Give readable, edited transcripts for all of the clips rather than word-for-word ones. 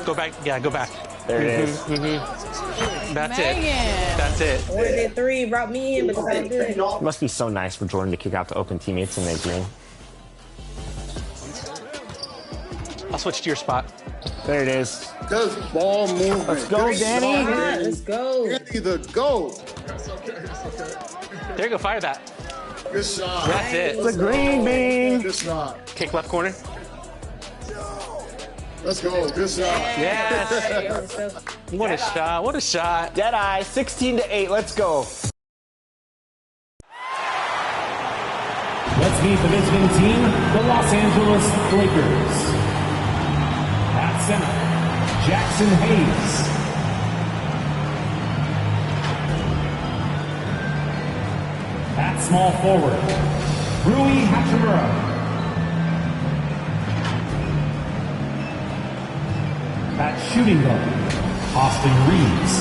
Go back. Yeah, go back. There it is. That's Megan. it. That's it. I wanted it 3, brought me in, but it's not good. It must be so nice for Jordan to kick out the open teammates and make green. I'll switch to your spot. There it is. Just ball movement. Let's go, Danny. Let's go. Either go. There you go. Fire that. Good shot. That's it. It's a green bean. Good shot. Kick left corner. Let's go. Good shot. Yes. What a shot. What a shot. Deadeye, 16-8. Let's go. Let's meet the visiting team, the Los Angeles Lakers. At center, Jackson Hayes. At small forward, Rui Hachimura. At shooting guard, Austin Reeves.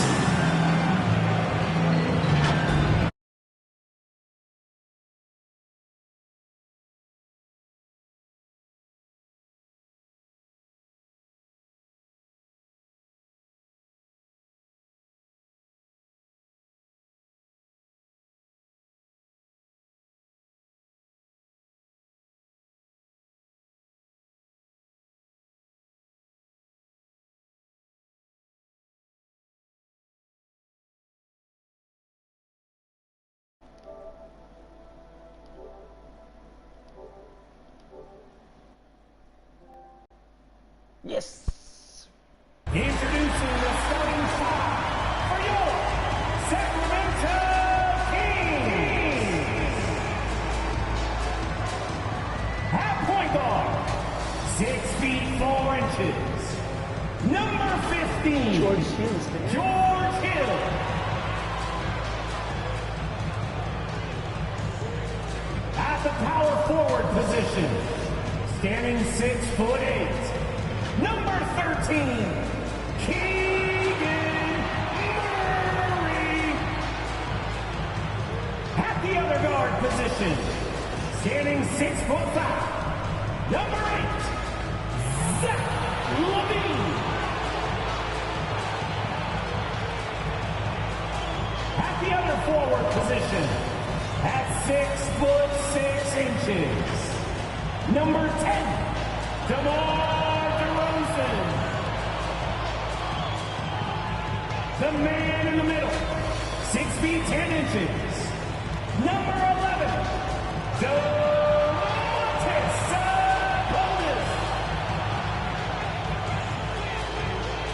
Yes. Introducing the starting five for your Sacramento Kings. At point guard, 6 feet 4 inches. Number 15, George Hill. At the power forward position, standing 6'8". Number 13, Keegan Murray. At the other guard position, standing 6'5". Number 8, Zach Levine. At the other forward position, at 6'6". Number 10, DeMar DeRozan. the man in the middle, 6 feet 10 inches, number 11, Domantas Sabonis.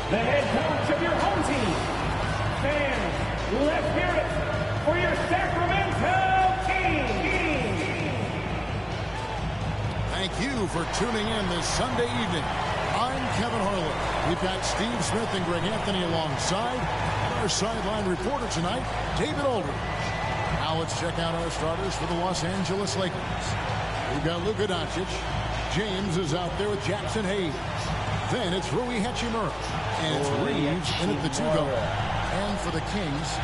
The head coach of your home team. Fans, let's hear it for your Sacramento Kings. Thank you for tuning in this Sunday evening. I'm Kevin Harlan. We've got Steve Smith and Greg Anthony alongside. Our sideline reporter tonight, David Aldridge. Now let's check out our starters for the Los Angeles Lakers. We've got Luka Doncic. James is out there with Jackson Hayes. Then it's Rui Hachimura. And it's Reeves in at the 2-guard. And for the Kings,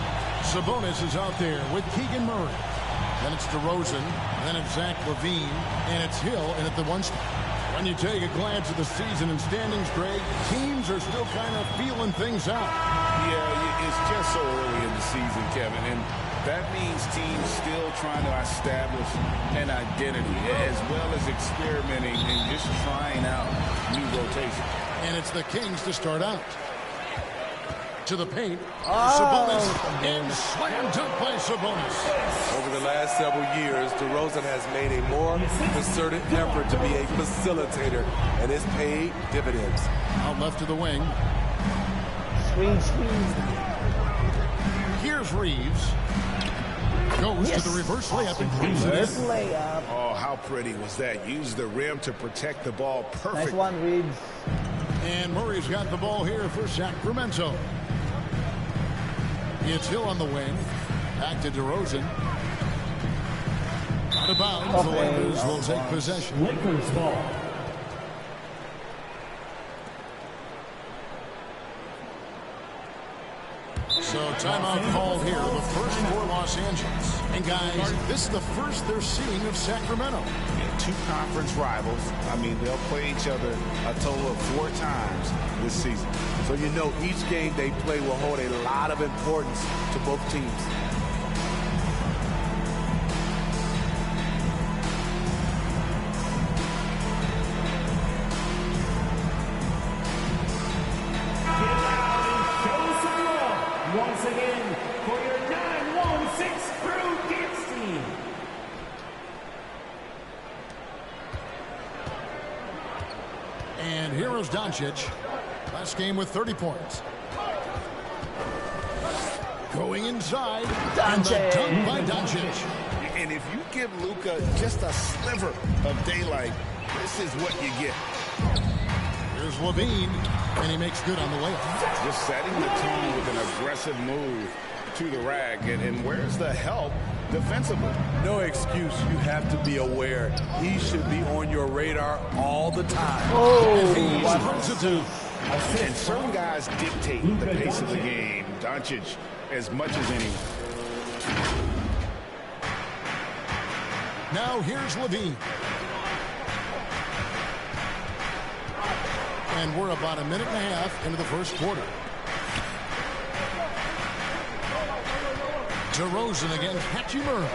Sabonis is out there with Keegan Murray. Then it's DeRozan. Then it's Zach LaVine. And it's Hill in at the 1 spot. When you take a glance at the season and standings, Greg, teams are still kind of feeling things out. Yeah, it's just so early in the season, Kevin, and that means teams still trying to establish an identity as well as experimenting and just trying out new rotations. And it's the Kings to start out. To the paint, Sabonis, and slam dunk by Sabonis. Over the last several years, DeRozan has made a more concerted effort to be a facilitator, and it's paid dividends. Out left to the wing. Screen. Here's Reeves. Goes to the reverse layup and cleans it in. Layup. Oh, how pretty was that? Use the rim to protect the ball perfectly. Nice one, Reeves. And Murray's got the ball here for Sacramento. It's Hill on the wing. Back to DeRozan. Out of bounds. The Lakers will take possession. Lakers ball. So timeout called here. The first for Los Angeles. And guys, this is the first they're seeing of Sacramento. Yeah, 2 conference rivals. I mean, they'll play each other a total of 4 times this season. So you know each game they play will hold a lot of importance to both teams. Once again, for your 916 Crew Dance Team. And here is Doncic. Last game with 30 points. Going inside. And the dunk by Doncic. And if you give Luka just a sliver of daylight, this is what you get. Here's LaVine. And he makes good on the layup. Just setting the tone with an aggressive move to the rack. And where's the help defensively? No excuse. You have to be aware. He should be on your radar all the time. And certain guys dictate the pace of the game. Doncic as much as anyone. Now here's LaVine. And we're about a minute and a half into the first quarter. DeRozan against Hachimura.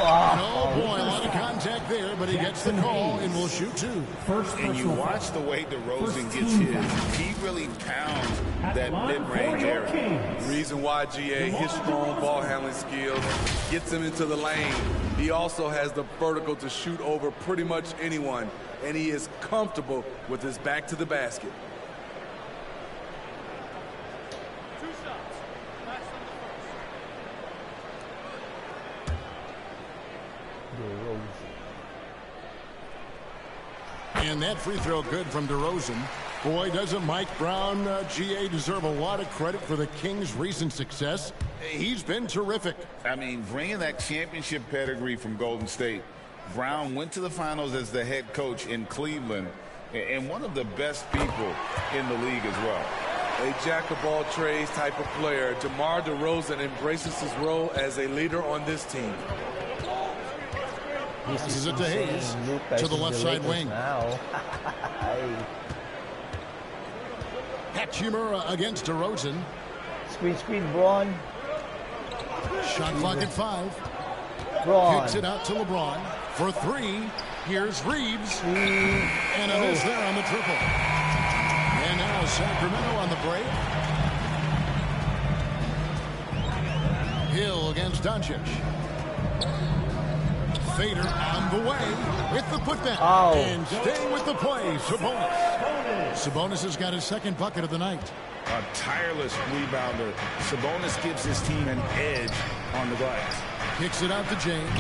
Oh boy, a lot of contact there, but he gets the call and will shoot 2. And you watch the way DeRozan gets his. He really pounds that mid-range area. Reason why, GA, his strong ball handling skills gets him into the lane. He also has the vertical to shoot over pretty much anyone, and he is comfortable with his back to the basket. And that free throw good from DeRozan. Boy, doesn't Mike Brown, GA, deserve a lot of credit for the Kings' recent success. He's been terrific. I mean, bringing that championship pedigree from Golden State. Brown went to the finals as the head coach in Cleveland, and one of the best people in the league as well. A jack-of-all-trades type of player, DeMar DeRozan embraces his role as a leader on this team. This is it to Hayes, to the left side wing. Hachimura against DeRozan. Screen, Braun. Shot clock at 5. Braun. Kicks it out to LeBron for 3. Here's Reeves. And it is there on the triple. And now Sacramento on the break. Hill against Doncic. Fader on the way with the putback. Oh. And staying with the play, Sabonis. Sabonis has got his second bucket of the night. A tireless rebounder. Sabonis gives his team an edge on the glass. Kicks it out to James.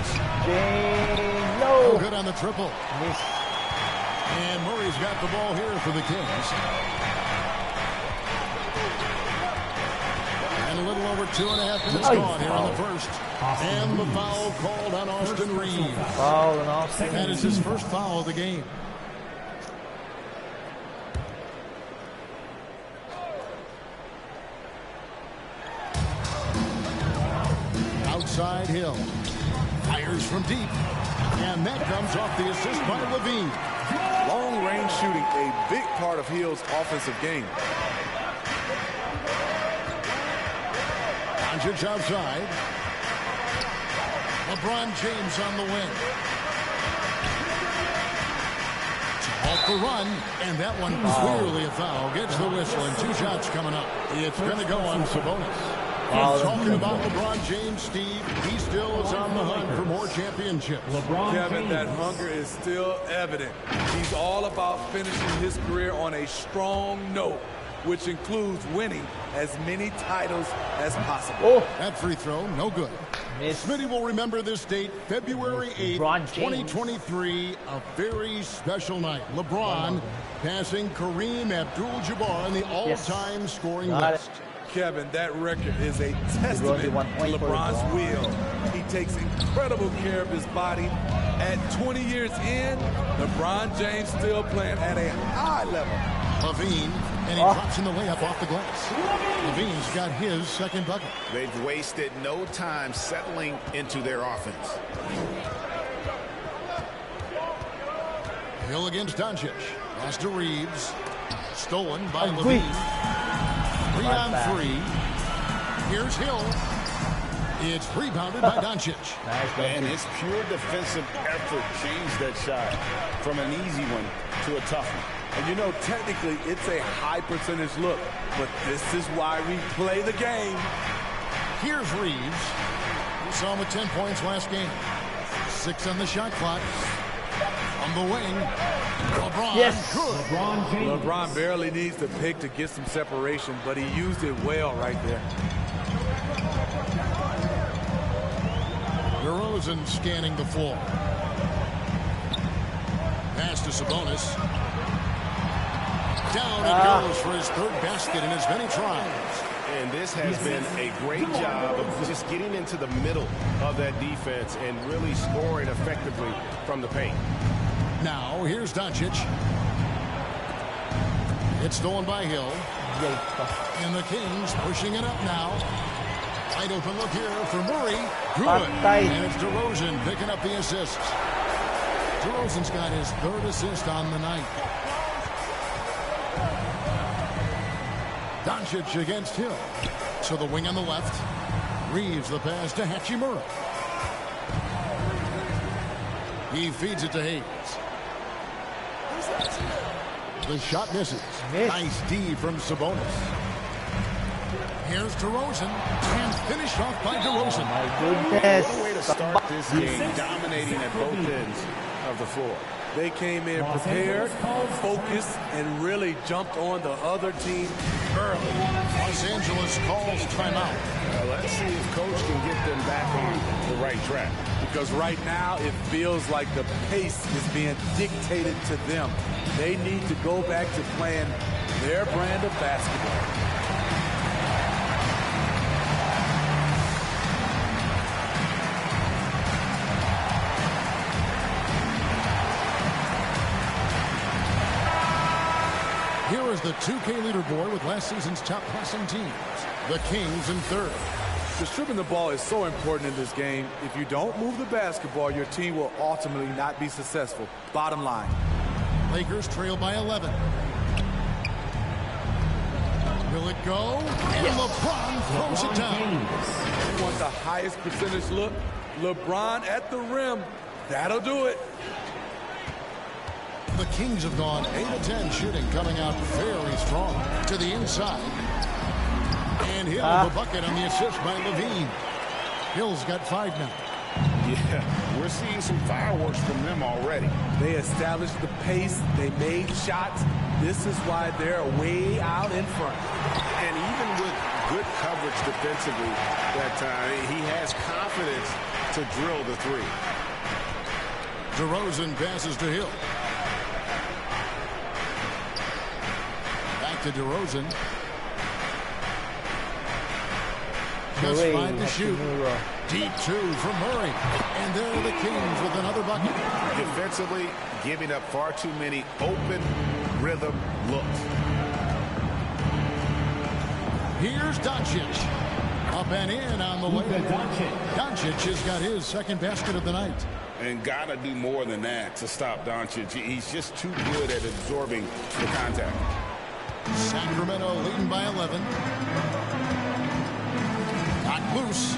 James, No no. good on the triple. Miss. And Murray's got the ball here for the Kings. And a little over 2.5 minutes gone here in the first. And the foul called on Austin Reeves. Foul on Austin. That is his first foul of the game. Outside Hill. Fires from deep. And that comes off the assist by Levine. Long-range shooting, a big part of Hill's offensive game. Doncic outside. LeBron James on the wing. Off the run, and that one clearly a foul. Gets the whistle, and 2 shots coming up. It's going to go on Sabonis. Talking about LeBron James, Steve, he still is on the hunt for more championships. Kevin, that hunger is still evident. He's all about finishing his career on a strong note, which includes winning as many titles as possible. Oh. That free throw, no good. Miss. Smitty will remember this date, February 8th, LeBron James. 2023, a very special night. LeBron passing Kareem Abdul-Jabbar in the all-time scoring list. Kevin, that record is a testament to LeBron's will. He takes incredible care of his body. At 20 years in, LeBron James still playing at a high level. Levine, and he drops in the layup off the glass. Levine's got his second bucket. They've wasted no time settling into their offense. Hill against Doncic. Pass to Reeves. Stolen by Levine. 3 on 3. Here's Hill. It's rebounded by Doncic. And his pure defensive effort changed that shot from an easy one to a tough one. And you know, technically, it's a high percentage look, but this is why we play the game. Here's Reeves. We saw him with 10 points last game. 6 on the shot clock. On the wing. LeBron. Yes. Good. LeBron barely needs the pick to get some separation, but he used it well right there. DeRozan scanning the floor. Pass to Sabonis. Down it goes for his third basket in as many tries. And this has been a great job of just getting into the middle of that defense and really scoring effectively from the paint. Now, here's Doncic. It's stolen by Hill. And the Kings pushing it up now. Wide open look here for Murray. Good. And it's DeRozan picking up the assist. DeRozan's got his third assist on the night. Doncic against Hill. So the wing on the left. Reeves the pass to Hachimura. He feeds it to Hayes. The shot misses. Nice D from Sabonis. Here's DeRozan. And finished off by DeRozan. My goodness. What a way to start this game, dominating at both ends of the floor. They came in prepared, focused, and really jumped on the other team early. Los Angeles calls timeout. Let's see if Coach can get them back on the right track. Because right now it feels like the pace is being dictated to them. They need to go back to playing their brand of basketball. Here is the 2K leaderboard with last season's top passing teams. The Kings in third. Distributing the ball is so important in this game. If you don't move the basketball, your team will ultimately not be successful. Bottom line. Lakers trail by 11. Will it go? And LeBron throws it down. You want the highest percentage look? LeBron at the rim. That'll do it. The Kings have gone 8 of 10 shooting, coming out very strong. To the inside. And Hill the bucket on the assist by Levine. Hill's got 5 now. Yeah, we're seeing some fireworks from them already. They established the pace. They made shots. This is why they're way out in front. And even with good coverage defensively that time, he has confidence to drill the three. DeRozan passes to Hill. Back to DeRozan. Just 5 to shoot. Deep 2 from Murray. And there are the Kings with another bucket. Defensively, giving up far too many open rhythm looks. Here's Doncic. Up and in on the way. Doncic has got his second basket of the night. And got to do more than that to stop Doncic. He's just too good at absorbing the contact. Sacramento leading by 11. Knocked loose.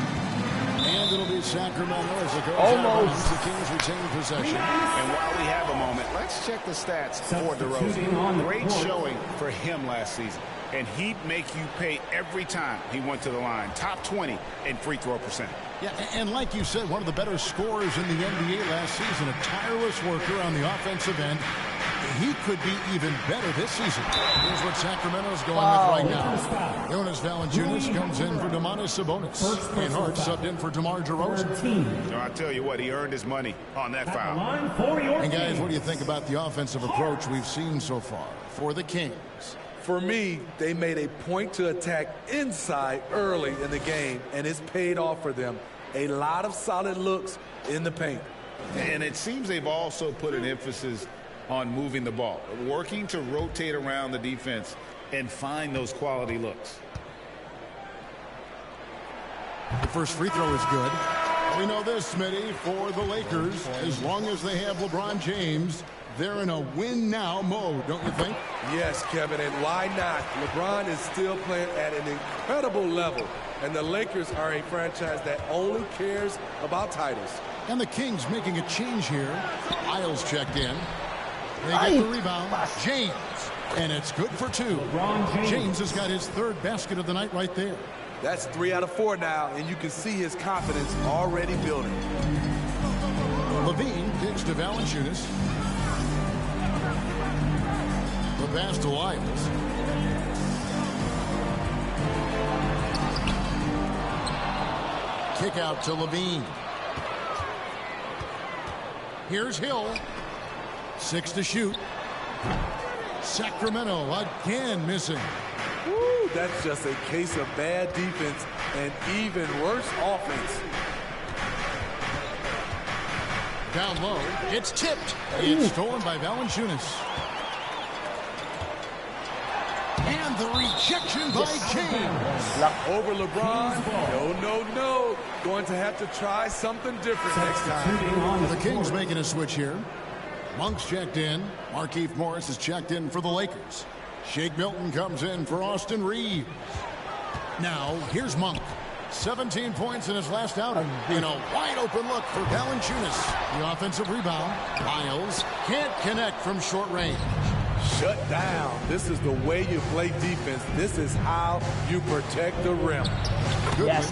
And it'll be Sacramento as it goes Almost. The Kings retain possession. And while we have a moment, let's check the stats for DeRozan. Great showing for him last season. And he'd make you pay every time he went to the line. Top 20 in free throw percentage. Yeah, and like you said, one of the better scorers in the NBA last season. A tireless worker on the offensive end. He could be even better this season. Here's what Sacramento's going with right now. Jonas Valanciunas comes in for Domantas Sabonis. And Hart subbed in for DeMar DeRozan. So I tell you what, he earned his money on that foul. And guys, what do you think about the offensive approach we've seen so far for the Kings? For me, they made a point to attack inside early in the game, and it's paid off for them. A lot of solid looks in the paint. And it seems they've also put an emphasis on moving the ball, working to rotate around the defense and find those quality looks. The first free throw is good. We know this, Smitty, for the Lakers, as long as they have LeBron James, they're in a win-now mode, don't you think? Yes, Kevin, and why not? LeBron is still playing at an incredible level, and the Lakers are a franchise that only cares about titles. And the Kings making a change here. Isles checked in. They get the rebound. James. And it's good for 2. James has got his 3rd basket of the night right there. That's 3 out of 4 now, and you can see his confidence already building. Levine digs to Valanciunas. The pass to Lyles. Kick out to Levine. Here's Hill. 6 to shoot. Sacramento again missing. Woo, that's just a case of bad defense and even worse offense. Down low. It's tipped. It's stolen by Valanciunas. And the rejection by James. Over LeBron. No. Going to have to try something different next time. The Kings making a switch here. Monk's checked in. Markieff Morris is checked in for the Lakers. Shake Milton comes in for Austin Reeves. Now, here's Monk. 17 points in his last outing. In a wide-open look for Valanciunas. The offensive rebound. Lyles can't connect from short range. Shut down. This is the way you play defense. This is how you protect the rim. Good.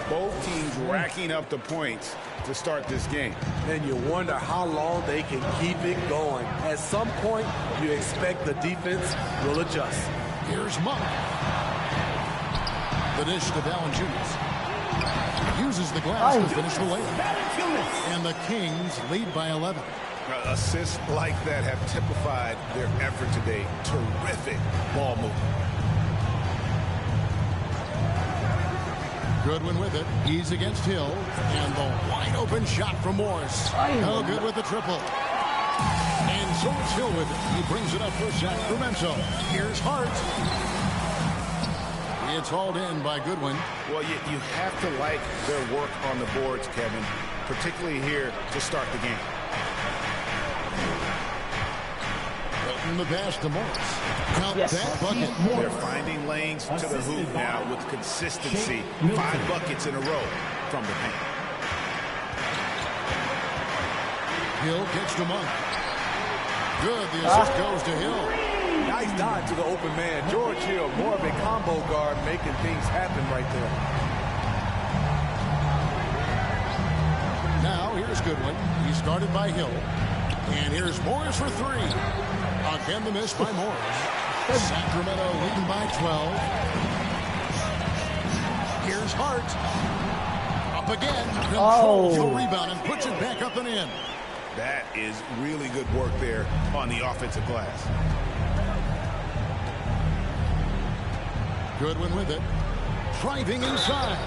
Both teams racking up the points to start this game. And you wonder how long they can keep it going. At some point, you expect the defense will adjust. Here's Monk. The dish to Valanciunas. Uses the glass to finish the layup. And the Kings lead by 11. Assists like that have typified their effort today. Terrific ball movement. Goodwin with it. He's against Hill. And the wide open shot from Morris. No good with the triple. And so it's Hill with it. He brings it up for Sacramento. Here's Hart. It's hauled in by Goodwin. Well, you have to like their work on the boards, Kevin, particularly here to start the game. Hilton the pass to Morris. Count that bucket. They're finding lanes to the hoop now with consistency. 5 buckets in a row from the paint. Hill gets to Monk. Good. The assist goes to Hill. Nice not to the open man. George Hill, more of a combo guard, making things happen right there. Now, here's Goodwin. He's guarded by Hill. And here's Morris for three. Again, the miss by Morris. Sacramento leading by 12. Here's Hart. Up again. Controls the rebound and puts it back up and in. That is really good work there on the offensive glass. Goodwin with it. Driving inside.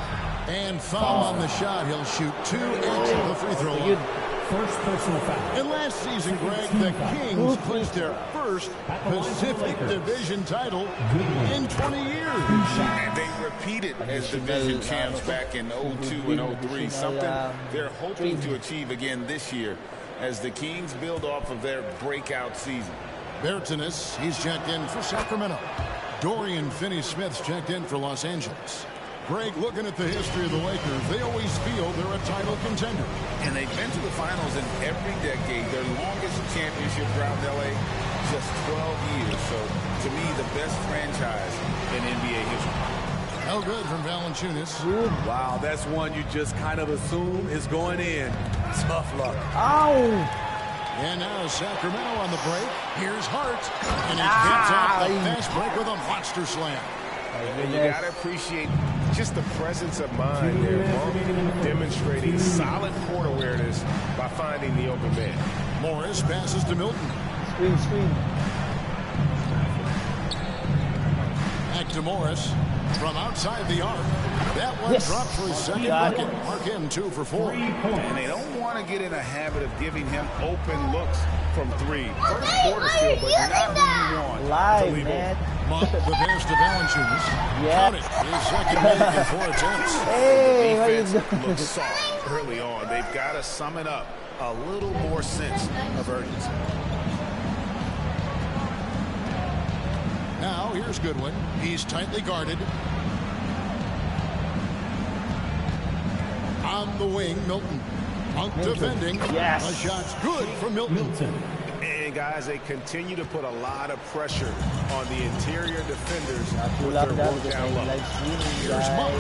And foul on the shot. He'll shoot 2 at the free throw line. First personal foul. And last season, Greg, the Kings clinched their first Pacific Division title in 20 years. And they repeated as division champs back in 02 and 03. Something they're hoping to achieve again this year as the Kings build off of their breakout season. Bertanis, he's checked in for Sacramento. Dorian Finney-Smith's checked in for Los Angeles. Greg, looking at the history of the Lakers, they always feel they're a title contender. And they've been to the finals in every decade. Their longest championship drought in L.A., just 12 years. So, to me, the best franchise in NBA history. No good from Valanciunas. Wow, that's one you just kind of assume is going in. Tough luck. And now Sacramento on the break. Here's Hart. And he gets off the fast break with a monster slam. And you got to appreciate just the presence of mind there, Monk, demonstrating solid court awareness by finding the open man. Morris passes to Milton. Screen. Back to Morris from outside the arc. That one dropped for his second bucket. Mark him 2 for 4. And they don't want to get in a habit of giving him open looks from 3. First quarter still, but not who you want. Live, man. Monk, the pass to Valanciunas. Count it. His second make in 4 attempts. Hey, the defense looks soft early on. They've got to sum it up. A little more sense of urgency. Now, here's Goodwin. He's tightly guarded. On the wing, Milton. Monk defending. Yes. A shot's good from Milton. And, guys, they continue to put a lot of pressure on the interior defenders with their work down low. Here's Monk.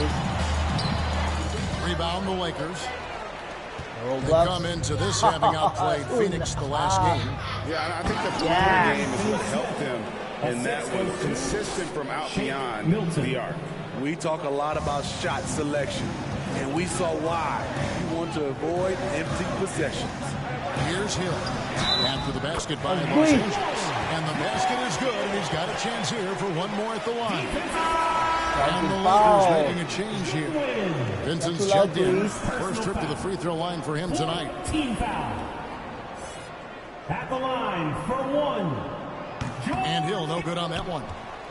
Rebound the Lakers. They come into this having outplayed Phoenix the last game. Yeah, I think the perimeter game is what helped them. And that was consistent from out beyond the arc. We talk a lot about shot selection, and we saw why. You want to avoid empty possessions. Here's Hill. After the basket by Los Angeles. And the basket is good, and he's got a chance here for one more at the line. And the Lakers making a change here. Vincent's checked in. First trip to the free throw line for him tonight. Team foul. At the line for 1. And Hill, no good on that one.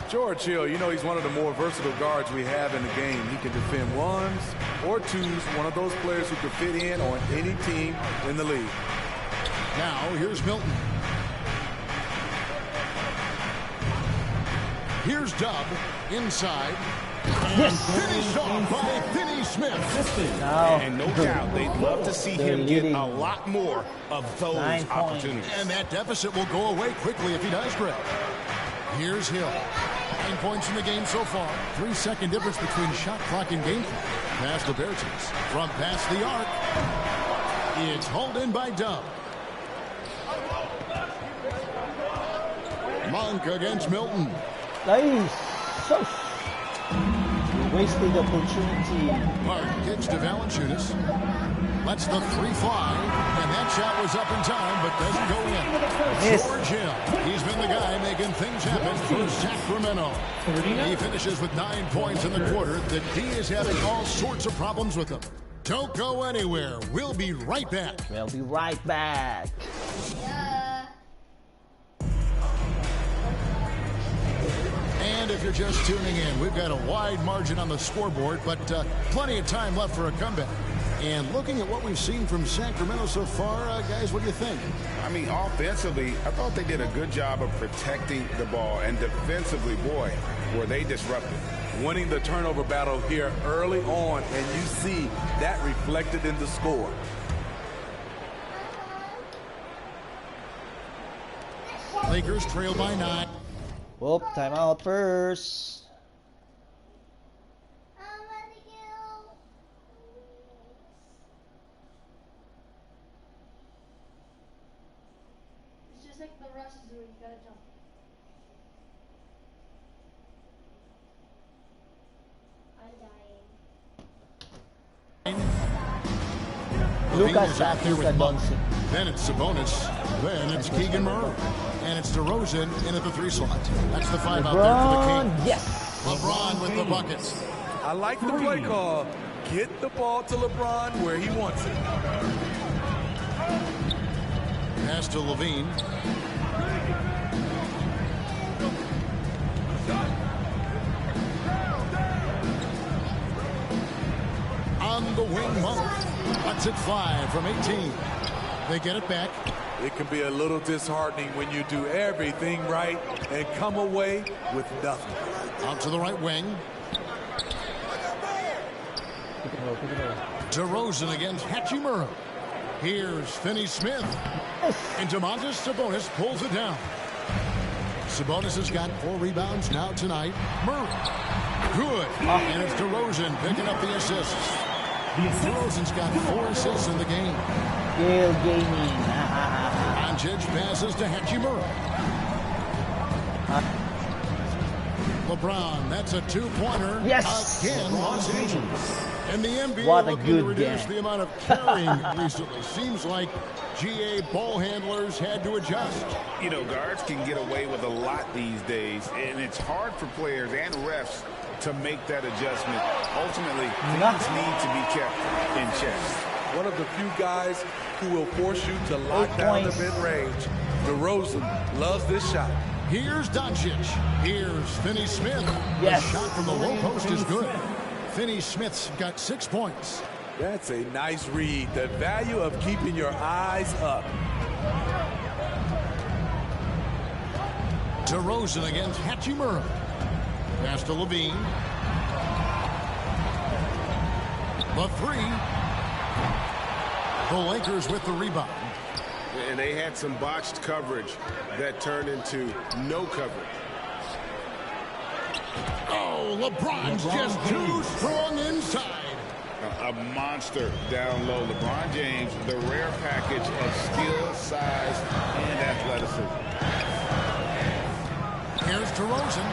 George Hill, you know, he's one of the more versatile guards we have in the game. He can defend ones or twos, one of those players who can fit in on any team in the league. Now, here's Milton. Here's Dub inside. And finished off by Finney-Smith. And no doubt, they'd love to see him get a lot more of those opportunities. And that deficit will go away quickly if he does, Greg. Here's Hill. 9 points in the game so far. 3-second difference between shot clock and game clock. Pass to Bertans. From past the arc. It's hauled in by Dub. Monk against Milton. Nice. Wasting the opportunity. Mark kicks to Valanciunas. Lets the 3 fly. And that shot was up in time, but doesn't go in. George Hill. He's been the guy making things happen for Sacramento. He finishes with 9 points in the quarter. The D is having all sorts of problems with him. Don't go anywhere. We'll be right back. We'll be right back. And if you're just tuning in, we've got a wide margin on the scoreboard, but plenty of time left for a comeback. And looking at what we've seen from Sacramento so far, guys, what do you think? I mean, offensively, I thought they did a good job of protecting the ball. And defensively, boy, were they disruptive. Winning the turnover battle here early on, and you see that reflected in the score. Lakers trail by 9. Oh, timeout first. It's just like the rest is doing. You gotta jump. I'm dying. Lucas out there with Monk. Doncic. Then it's Sabonis. Then it's Keegan Murray. And it's DeRozan in at the 3 slot. That's the 5 out there for the LeBron, Kings. yes. LeBron with the buckets. I like the play call. Get the ball to LeBron where he wants it. Pass to Levine. On the wing, Monk. Lets it fly from 18. They get it back. It can be a little disheartening when you do everything right and come away with nothing. Out to the right wing. DeRozan against Hachimura. Here's Finney-Smith. And Domantas Sabonis pulls it down. Sabonis has got 4 rebounds now tonight. Murray. Good. And it's DeRozan picking up the assists. DeRozan's got 4 assists in the game. Gale Gaming. Doncic passes to Hachimura. LeBron, that's a 2-pointer. Yes. Again, Los Angeles. And the NBA What a looking good to reduce game. the amount of carrying recently. Seems like GA ball handlers had to adjust. You know, guards can get away with a lot these days, and it's hard for players and refs to make that adjustment. Ultimately, things need to be kept in check. One of the few guys who will force you to lock down the mid-range. DeRozan loves this shot. Here's Doncic. Here's Finney-Smith. Yes. The shot from the low post is good. Finney-Smith's got 6 points. That's a nice read. The value of keeping your eyes up. DeRozan against Hachimura. Pass to Levine. The 3. The Lakers with the rebound. And they had some botched coverage that turned into no coverage. Oh, LeBron's just too strong inside. A monster down low. LeBron James, the rare package of skill, size, and athleticism. Here's DeRozan.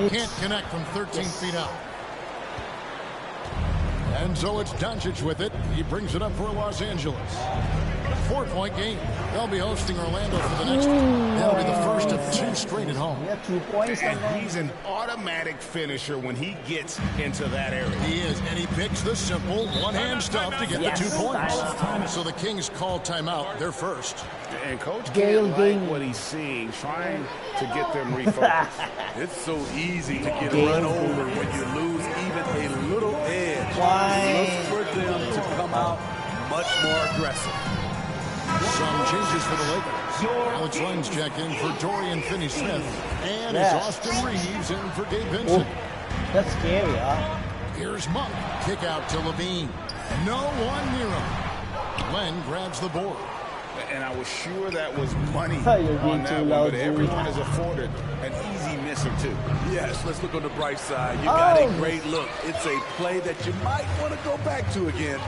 Can't connect from 13 feet out. And so it's Doncic with it. He brings it up for Los Angeles. 4-point game. They'll be hosting Orlando for the next one. That'll be the first of 2 straight at home. Yeah, 2 points. And he's an automatic finisher when he gets into that area. He is, and he picks the simple one-hand stuff to get the 2 points. So the Kings call timeout. They're first. And Coach Gale can't Gaming. like what he's seeing, trying to get them refocused. It's so easy to get run over when you lose even a little edge. Why? Look for them to come out much more aggressive. Some changes for the Lakers. Alex Len's check in for Dorian Finney-Smith. And Yes. it's Austin Reeves in for Gabe Vincent. Oh, that's scary, huh? Here's Monk. Kick out to Levine. No one near him. Len grabs the board. And I was sure that was money You're being on too that one, loud, but everyone is afforded an easy miss or 2. Yes, let's look on the bright side. You got a Oh. great look. It's a play that you might want to go back to again.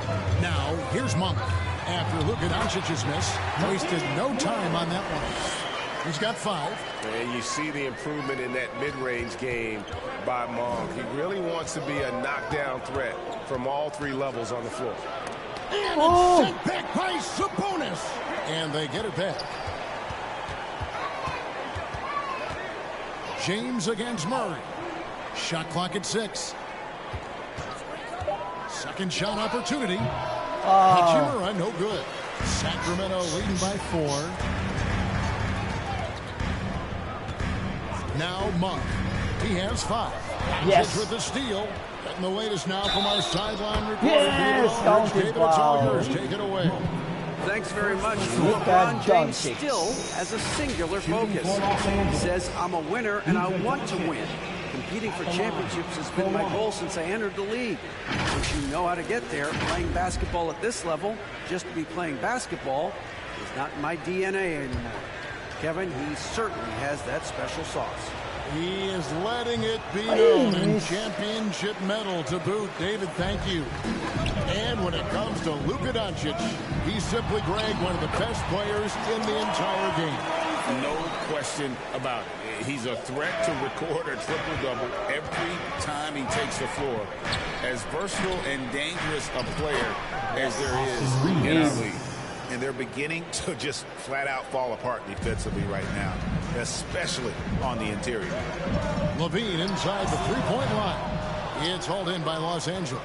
Now, here's Monk. After Luka Doncic's miss, wasted no time on that one. He's got 5. And you see the improvement in that mid-range game by Monk. He really wants to be a knockdown threat from all 3 levels on the floor. And it's sent back by Sabonis. And they get it back. James against Murray. Shot clock at 6. Second shot opportunity. Hachimura, no good. Sacramento leading by 4. Now Monk. He has 5. Yes. With the steal. Getting the latest now from our sideline reporter. Yes, David counted Aldridge. David, it's all foul. yours. Take it away. Thanks very much. Look LeBron at James Doncic. still has a singular focus. He says, I'm a winner and I want to win. Competing for championships has been my goal since I entered the league. Once you know how to get there, playing basketball at this level, just to be playing basketball, is not in my DNA anymore. Kevin, he certainly has that special sauce. He is letting it be known, and championship medal to boot. David, thank you. And when it comes to Luka Doncic, he's simply, Greg, one of the best players in the entire game. No question about it. He's a threat to record a triple-double every time he takes the floor. As versatile and dangerous a player as there is in our league. And they're beginning to just flat-out fall apart defensively right now, especially on the interior. Levine inside the three-point line. It's hauled in by Los Angeles.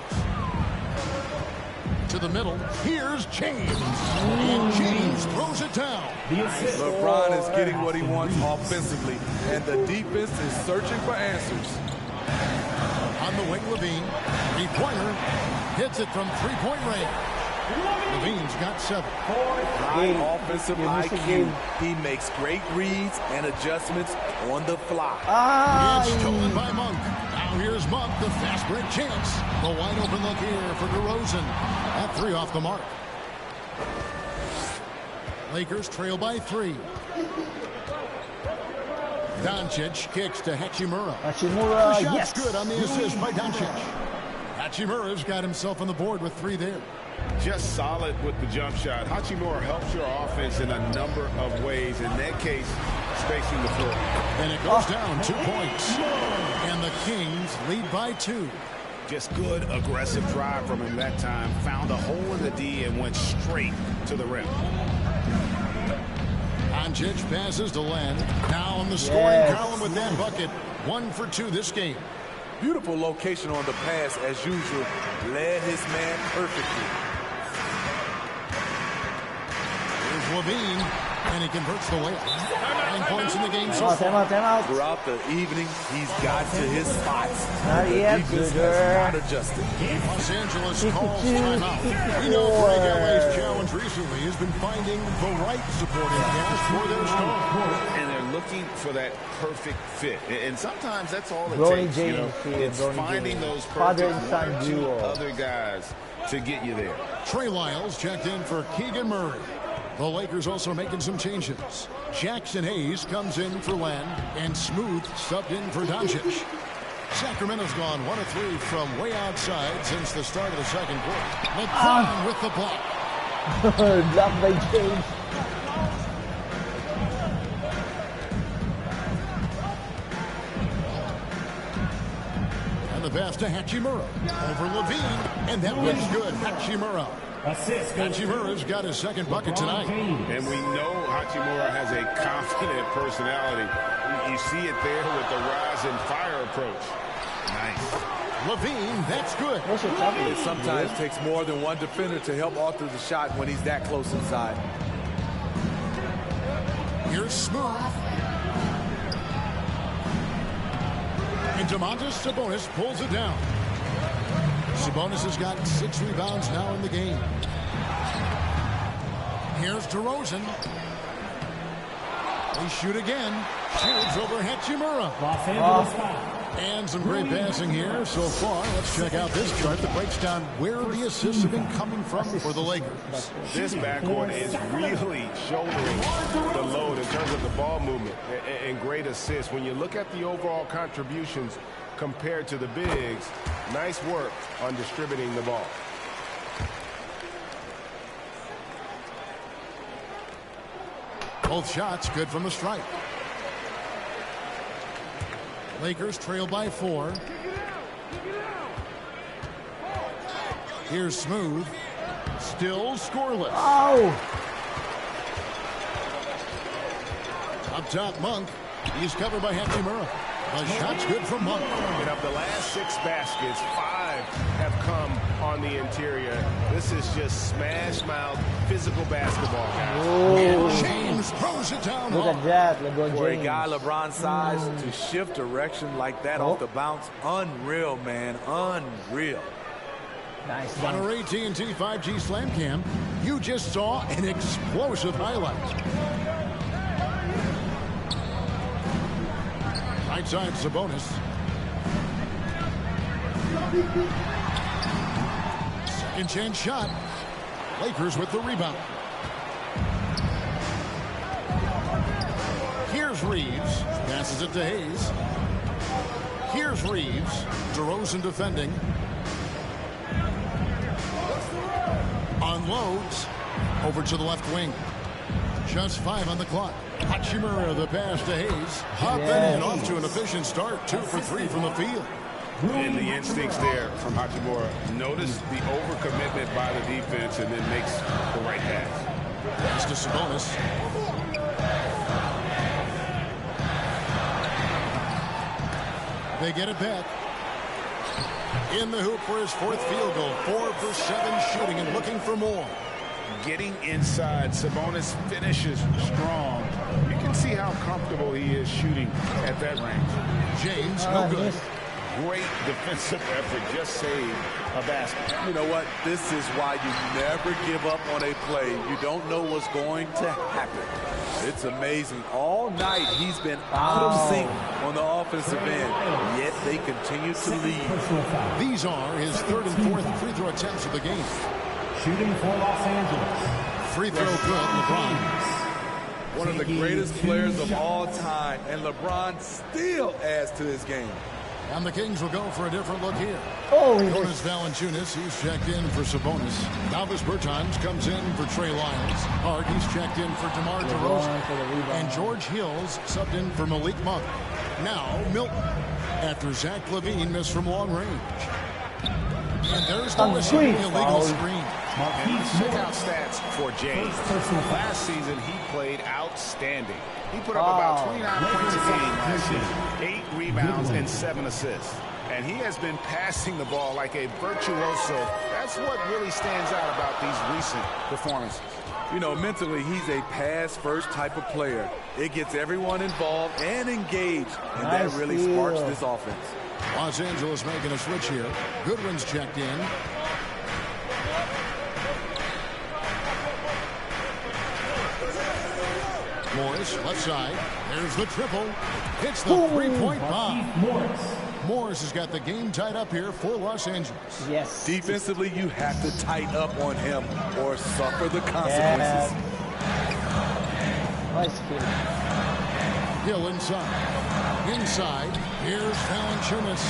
To the middle. Here's James. And James throws it down. LeBron is getting what he wants offensively, and the defense is searching for answers. On the wing, Levine. Three-pointer. Hits it from three-point range. Levine's got 7. High offensive IQ. He makes great reads and adjustments on the fly. It's stolen by Monk. Now here's Monk, the fast break chance. The wide open look here for DeRozan. That 3 off the mark. Lakers trail by 3. Doncic kicks to Hachimura. Hachimura, The shot's yes. good on the assist by Doncic. Hachimura's got himself on the board with 3 there. Just solid with the jump shot. Hachimura helps your offense in a number of ways. In that case, spacing the floor. And it goes down 2 points. And the Kings lead by 2. Just good, aggressive drive from him that time. Found a hole in the D and went straight to the rim. Doncic passes to Len. Now on the scoring column with that bucket. 1 for 2 this game. Beautiful location on the pass as usual. Led his man perfectly. Here's Levine, and he converts the layup. 9 points in the game so Time far. out. Throughout the evening, he's got to his spots. Not yet, Defense Booger. has not adjusted. Los Angeles calls timeout. We know Greg LA's challenge recently has been finding the right supporting cast for their star. And they're looking for that perfect fit. And sometimes that's all it Bronny takes. James You know, here, it's Bronny finding James. those Father perfect and son 1 or 2 duo. other guys to get you there. Trey Lyles checked in for Keegan Murray. The Lakers also making some changes. Jackson Hayes comes in for Len, and Smooth subbed in for Doncic. Sacramento's gone 1 of 3 from way outside since the start of the second quarter. LeBron with the block. Blocked by James. And the pass to Hachimura. Over Levine, and that one's good. Hachimura. Hachimura's got his second bucket tonight. And we know Hachimura has a confident personality. You see it there with the rise and fire approach. Nice. Levine, that's good. It sometimes takes more than one defender to help alter the shot when he's that close inside. Here's Smooth. And Domantas Sabonis pulls it down. Sabonis has got 6 rebounds now in the game. Here's DeRozan. They shoot again. Shoots over Hachimura. Los Angeles foul. And some great passing here so far. Let's check out this chart that breaks down where the assists have been coming from for the Lakers. This backcourt is really shouldering the load in terms of the ball movement and great assists. When you look at the overall contributions compared to the bigs, nice work on distributing the ball. Both shots good from the stripe. Lakers trail by 4. Here's Smooth. Still scoreless. Oh! Up top, Monk. He's covered by Hachimura. The shot's good from Monk. And of the last 6 baskets, 5 have come on the interior. This is just smash-mouth physical basketball, guys. And James throws it down. Look at that, LeBron For a James. guy LeBron's size to shift direction like that off the bounce, unreal, man, unreal. Nice On dunk. our AT&T 5G Slam Cam, you just saw an explosive highlight. Right side, Sabonis. Second chance shot. Lakers with the rebound. Here's Reeves. Passes it to Hayes. Here's Reeves. DeRozan defending. Unloads. Over to the left wing. Just 5 on the clock. Hachimura the pass to Hayes. Up and in, off to an efficient start. 2 for 3 from the field. And the instincts there from Hachimura. Notice the overcommitment by the defense and then makes the right pass. Pass to Sabonis. They get it back. In the hoop for his 4th field goal. 4 for 7 shooting and looking for more. Getting inside, Sabonis finishes strong. You can see how comfortable he is shooting at that range. James, no good. Great defensive effort, just saved a basket. You know what? This is why you never give up on a play. You don't know what's going to happen. It's amazing. All night he's been out of sync on the offensive end, yet they continue to lead. These are his 3rd and 4th free throw attempts of the game. Shooting for Los Angeles. Free throw good, LeBron. One of the greatest players of all time, and LeBron still adds to his game. And the Kings will go for a different look here. Oh, Jonas Valanciunas, he's checked in for Sabonis. Malvis Bertans comes in for Trey Lyles. Hart, he's checked in for DeMar DeRozan. And George Hill's subbed in for Malik Monk. Now, Milton, after Zach LaVine missed from long range. And there's the whistle, illegal screen. And check out stats for James. Last season, he played outstanding. He put up about 29 points a game last season, 8 rebounds and 7 assists. And he has been passing the ball like a virtuoso. That's what really stands out about these recent performances. You know, mentally, he's a pass-first type of player. It gets everyone involved and engaged, and that really sparks this offense. Los Angeles making a switch here. Goodwin's checked in. Morris, left side. There's the triple. Hits the three-point bomb. Morris has got the game tied up here for Los Angeles. Yes. Defensively, you have to tighten up on him or suffer the consequences. Nice kill. Hill inside. Inside, here's Valanciunas.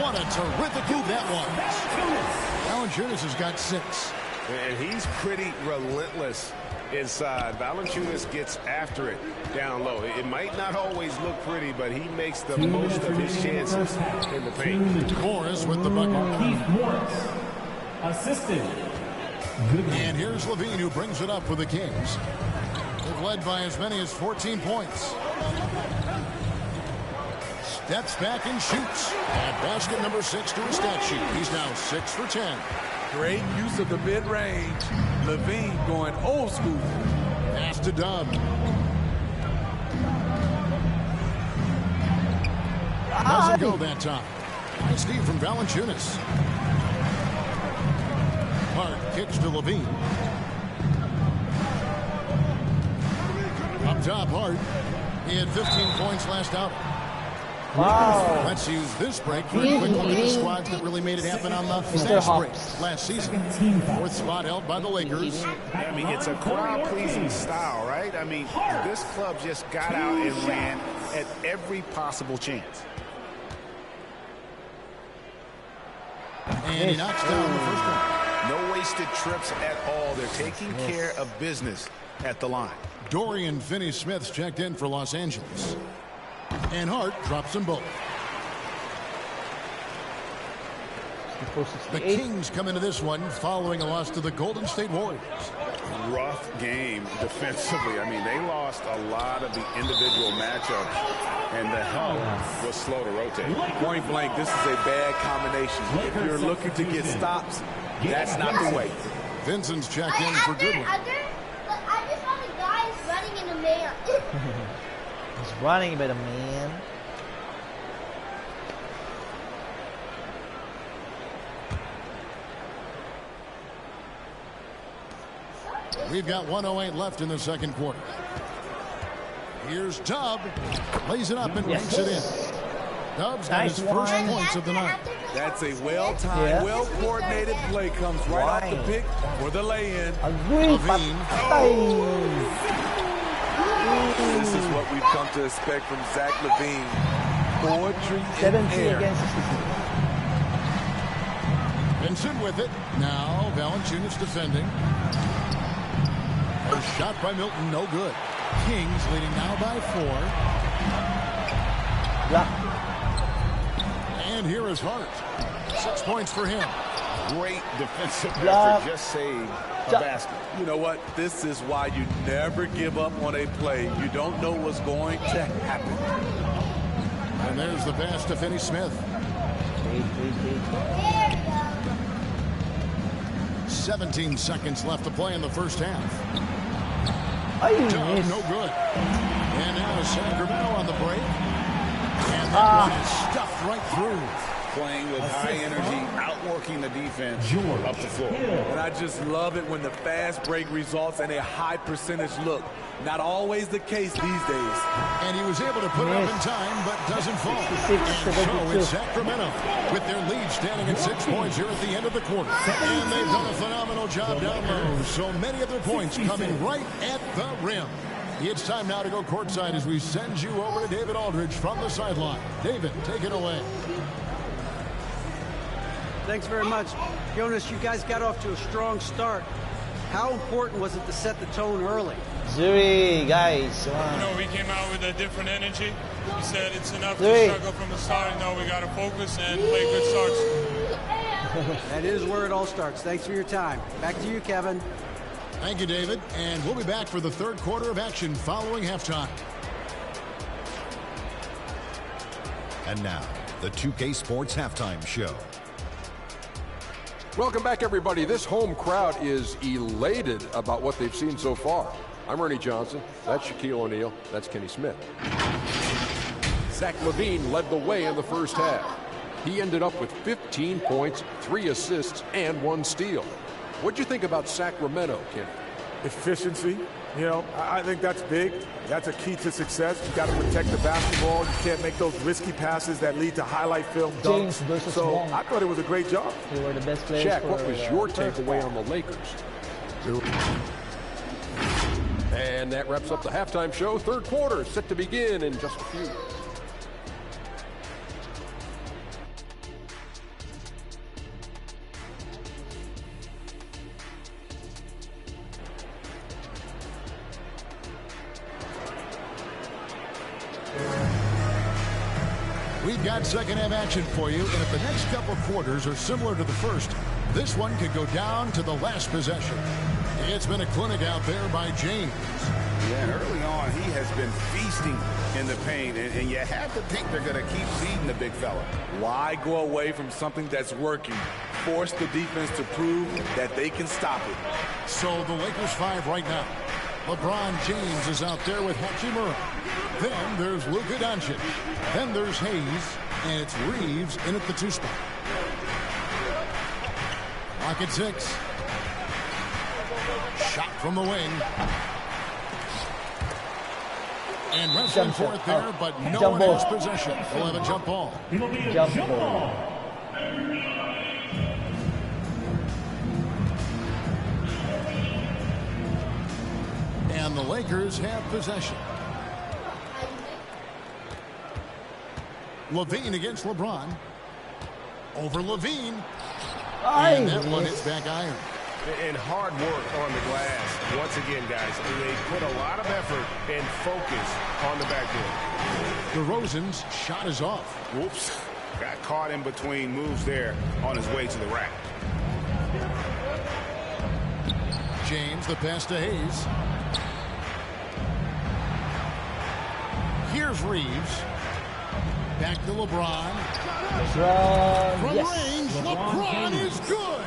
What a terrific move that was. Valanciunas has got 6. And he's pretty relentless inside. Valanciunas gets after it down low. It might not always look pretty, but he makes the most of his chances in the paint. Morris with the bucket. Keith Morris, assisted. And here's LaVine who brings it up for the Kings. They've led by as many as 14 points. Steps back and shoots. At basket number 6 to a stat sheet. He's now 6 for 10. Great use of the mid-range. LaVine going old school. Pass to Dub. Doesn't go that time. Nice D from Valanciunas. Hart kicks to LaVine. Up top, Hart. He had 15 points last out. Wow. Let's use this break for a quick look at the squads that really made it happen on the fast break last season. 4th spot held by the Lakers. I mean, it's a crowd-pleasing style, right? I mean, this club just got out and ran at every possible chance. And he knocks down the first one. No wasted trips at all. They're taking care of business at the line. Dorian Finney-Smith's checked in for Los Angeles. And Hart drops them both. The Kings come into this one following a loss to the Golden State Warriors. Rough game defensively. I mean, they lost a lot of the individual matchups, and the help was slow to rotate. Point blank, this is a bad combination. If you're looking to get stops, that's not the way. Vincent's checked in for Goodwin. I just saw the guys running in the man. He's running, but a man. We've got 1:08 left in the second quarter. Here's Dub. Lays it up and makes it in. Dub's got his first points of the night. That's a well-timed, well-coordinated play. Comes right off the pick for the lay-in. This is what we've come to expect from Zach LaVine. Poetry in 70 air. against 63. Vincent with it. Now Valanciunas defending. A shot by Milton, no good. Kings leading now by 4. Block. And here is Hart. 6 points for him. Great defensive Block. effort. Just saved a Jump. basket. You know what? This is why you never give up on a play. You don't know what's going to happen. And there's the pass to Finney Smith. 17 seconds left to play in the first half. Oh, you Dunk, missed. no good. And now Sacramento on the break. And that one is stuffed right through. Playing with high energy, outworking the defense up the floor. And I just love it when the fast break results in a high percentage look. Not always the case these days. And he was able to put it up in time, but doesn't fall. And so it's Sacramento with their lead standing at 6 points here at the end of the quarter. And they've done a phenomenal job down low. So many of their points coming right at the rim. It's time now to go courtside as we send you over to David Aldridge from the sideline. David, take it away. Thanks very much. Jonas, you guys got off to a strong start. How important was it to set the tone early? Zuri, guys. Come on. You know, we came out with a different energy. We said it's enough Zuri. to struggle from the start. You know, we got to focus and play good starts. That is where it all starts. Thanks for your time. Back to you, Kevin. Thank you, David. And we'll be back for the third quarter of action following halftime. And now, the 2K Sports Halftime Show. Welcome back, everybody. This home crowd is elated about what they've seen so far. I'm Ernie Johnson. That's Shaquille O'Neal. That's Kenny Smith. Zach LaVine led the way in the first half. He ended up with 15 points, 3 assists, and 1 steal. What'd you think about Sacramento, Kenny? Efficiency. You know, I think that's big. That's a key to success. You got to protect the basketball. You can't make those risky passes that lead to highlight film dunks. James versus so Wong. I thought it was a great job. They were the best players. Shaq, for, what was your first takeaway half. on the Lakers? And that wraps up the halftime show. Third quarter set to begin in just a few. We've got second half action for you, and if the next couple quarters are similar to the first, this one could go down to the last possession. It's been a clinic out there by James. Yeah, and early on, he has been feasting in the paint, and you have to think they're going to keep feeding the big fella. Why go away from something that's working? Force the defense to prove that they can stop it. So the Lakers 5 right now. LeBron James is out there with Hachimura. Then there's Luka Doncic. Then there's Hayes. And it's Reeves in at the 2 spot. Clock at 6. Shot from the wing. And wrestling for it there, but no one has possession. We'll have a jump ball. Jump ball. And the Lakers have possession. LaVine against LeBron. Over LaVine. And that one hits back iron. And hard work on the glass. Once again, guys, they put a lot of effort and focus on the backboard. DeRozan's shot is off. Whoops. Got caught in between moves there on his way to the rack. James, the pass to Hayes. Here's Reeves. Back to LeBron. From range, LeBron is good.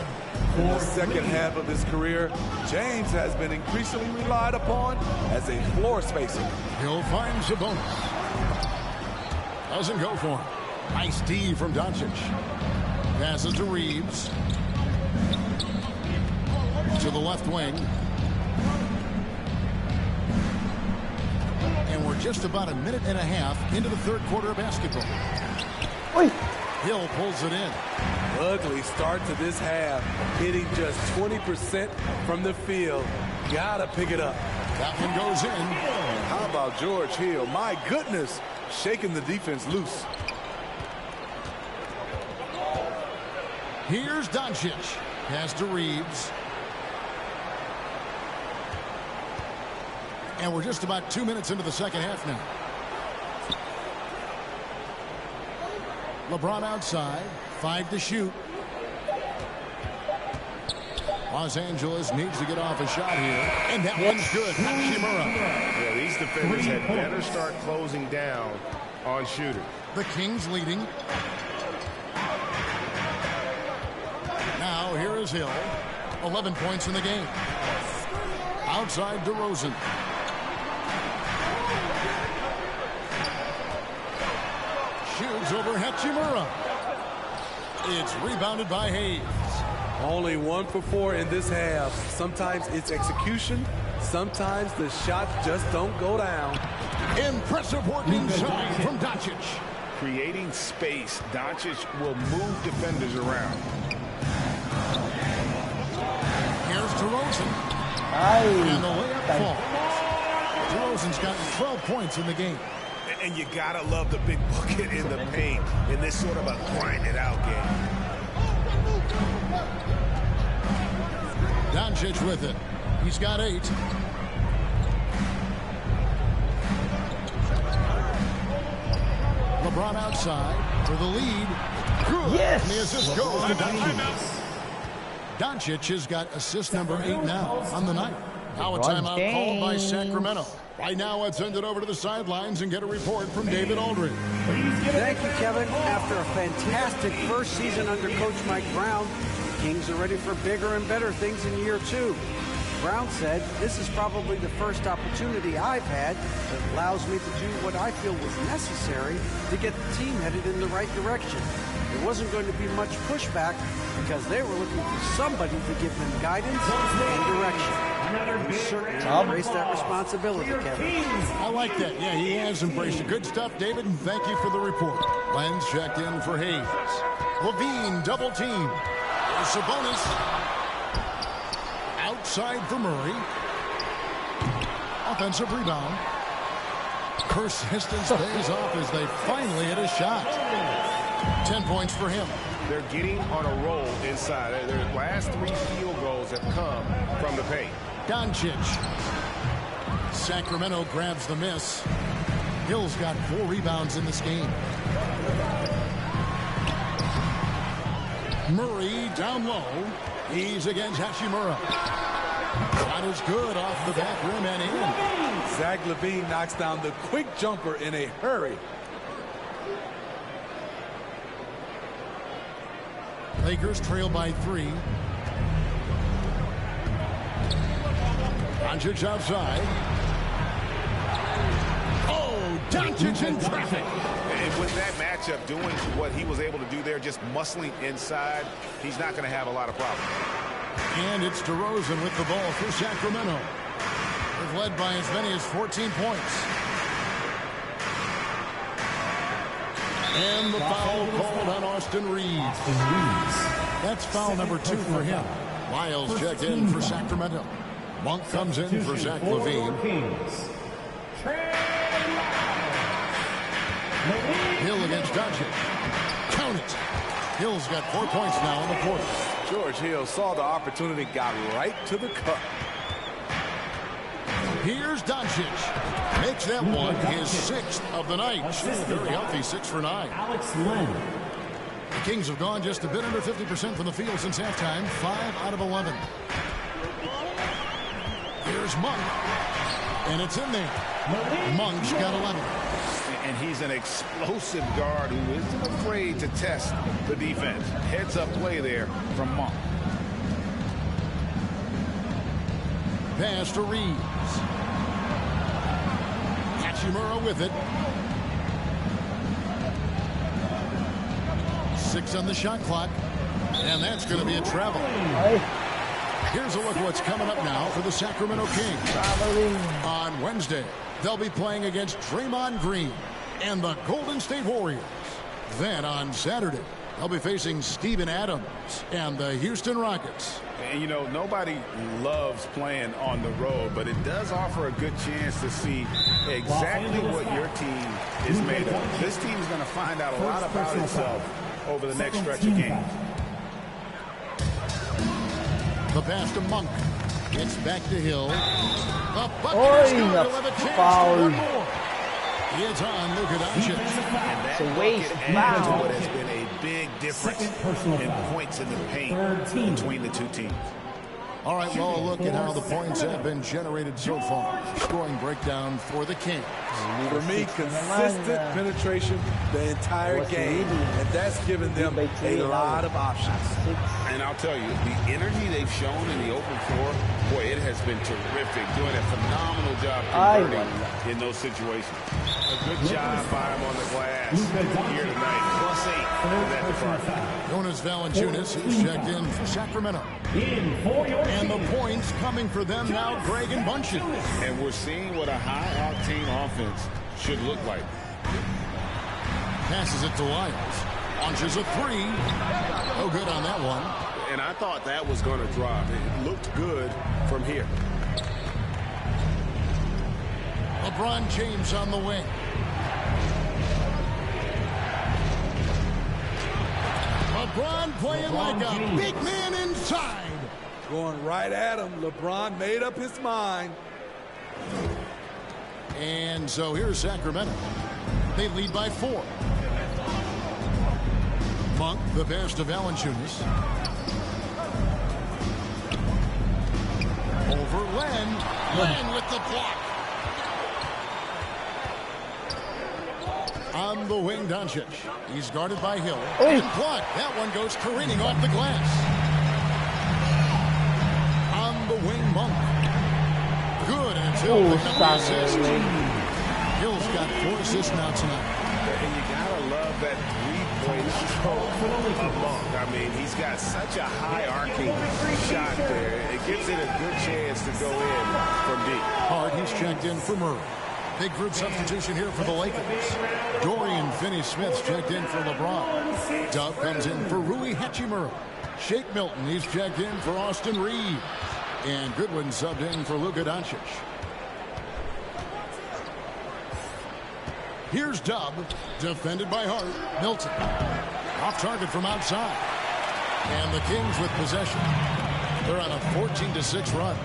In the second half of his career, James has been increasingly relied upon as a floor spacer. He'll find Sabonis. Doesn't go for him. Nice D from Doncic. Passes to Reeves. To the left wing. And we're just about a minute and a half into the third quarter of basketball. Oi. Hill pulls it in. Ugly start to this half, hitting just 20% from the field. Gotta pick it up. That one goes in. How about George Hill? My goodness, shaking the defense loose. Here's Doncic. Pass to Reeves. And we're just about 2 minutes into the second half now. LeBron outside. 5 to shoot. Los Angeles needs to get off a shot here. And that one's good. Hachimura. Yeah, these defenders had better start closing down on shooters. The Kings leading. Now here is Hill. 11 points in the game. Outside DeRozan. Shoots over Hachimura. It's rebounded by Hayes. Only 1 for 4 in this half. Sometimes it's execution. Sometimes the shots just don't go down. Impressive work inside from Doncic. Creating space. Doncic will move defenders around. Here's DeRozan. And the layup falls. DeRozan's got 12 points in the game. And you gotta love the big bucket in the paint in this sort of a grind-it-out game. Doncic with it. He's got 8. LeBron outside for the lead. Good. Yes. And the assist goes to Doncic. Doncic has got assist number 8 now on the night. Now a timeout called by Sacramento. Right now, let's send it over to the sidelines and get a report from David Aldridge. Thank you, Kevin. After a fantastic first season under Coach Mike Brown, the Kings are ready for bigger and better things in year 2. Brown said, "This is probably the first opportunity I've had that allows me to do what I feel was necessary to get the team headed in the right direction. There wasn't going to be much pushback because they were looking for somebody to give them guidance and direction." You certainly embraced that responsibility, Kevin. I like that. Yeah, he has embraced it. Good stuff, David, and thank you for the report. Lenz checked in for Hayes. Levine double team. Sabonis. Outside for Murray. Offensive rebound. Persistence pays off as they finally hit a shot. 10 points for him. They're getting on a roll inside. Their last 3 field goals have come from the paint. Doncic. Sacramento grabs the miss. Hill's got 4 rebounds in this game. Murray down low. He's against Hachimura. Shot is good off the back rim and in. Zach LaVine knocks down the quick jumper in a hurry. Lakers trail by 3. Doncic outside. Oh, Doncic in traffic. And with that matchup, doing what he was able to do there, just muscling inside, he's not going to have a lot of problems. And it's DeRozan with the ball for Sacramento. They've led by as many as 14 points. And the foul called on Austin Reeves. That's foul number 2 for him. Lyles checked in for Sacramento. Monk comes in for Zach LaVine. Hill against Doncic. Count it. Hill's got 4 points now on the court. George Hill saw the opportunity, got right to the cup. Here's Doncic. Makes that one his 6th of the night. Very healthy, 6 for 9. Alex Len. The Kings have gone just a bit under 50% from the field since halftime. 5 out of 11. Here's Monk. And it's in there. Monk's got 11. And he's an explosive guard who isn't afraid to test the defense. Heads up play there from Monk. Pass to Reeves. Hachimura with it. 6 on the shot clock. And that's going to be a travel. Here's a look at what's coming up now for the Sacramento Kings. On Wednesday, they'll be playing against Draymond Green and the Golden State Warriors. Then on Saturday, they'll be facing Steven Adams and the Houston Rockets. And, you know, nobody loves playing on the road, but it does offer a good chance to see exactly what your team is made of. This team is going to find out a lot about itself over the next stretch of games. The pass to Monk. It's back to Hill. The bucket Oi, is good. He'll have a chance foul. for one more. It's on Luka Doncic. And that It's a waste. bucket adds to Foul. what has been a big difference in points in the paint between the two teams. All right, well, a look at how the points have been generated so far. Scoring breakdown for the Kings. For me, consistent penetration the entire game, and that's given them a lot of options. And I'll tell you, the energy they've shown in the open floor, boy, it has been terrific. Doing a phenomenal job converting in those situations. A good job by him on the glass here tonight. +8 for that department. Jonas Valanciunas, he's checked in for Sacramento. And the points coming for them now, Greg and Bunchen. And we're seeing what a high-octane offense should look like. Passes it to Lyles. Launches a three. No good on that one. And I thought that was going to drop. It looked good from here. LeBron James on the wing. LeBron playing like a big man inside. Going right at him. LeBron made up his mind. And so here's Sacramento. They lead by 4. Monk, the pass to Valanciunas. Over Len. Len with the block. On the wing, Doncic. He's guarded by Hill. And blocked. That one goes careening off the glass. On the wing, Monk. Good, and it's Hill with the assist. Hill's got 4 assists now tonight. And you gotta love that three-point stroke of Monk. I mean, he's got such a high-arcing shot there. It gives it a good chance to go in from deep. Hard, he's checked in for Murray. Big group substitution here for the Lakers. Dorian Finney-Smith's checked in for LeBron. Dub comes in for Rui Hachimura. Shake Milton, he's checked in for Austin Reeves. And Goodwin subbed in for Luka Doncic. Here's Dub, defended by Hart. Milton, off target from outside. And the Kings with possession. They're on a 14-6 run.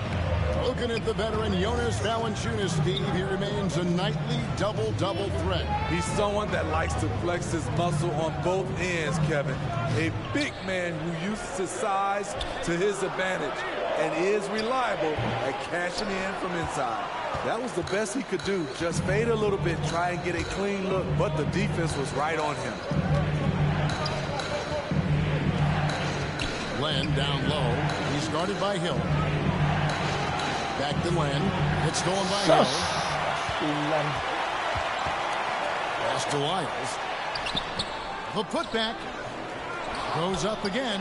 Looking at the veteran Jonas Valanciunas, Steve, he remains a nightly double-double threat. He's someone that likes to flex his muscle on both ends, Kevin. A big man who uses his size to his advantage and is reliable at cashing in from inside. That was the best he could do. Just fade a little bit, try and get a clean look, but the defense was right on him. Len down low. He's guarded by Hill. Back to Len. It's stolen by Hill. Pass to Lyles. The putback goes up again.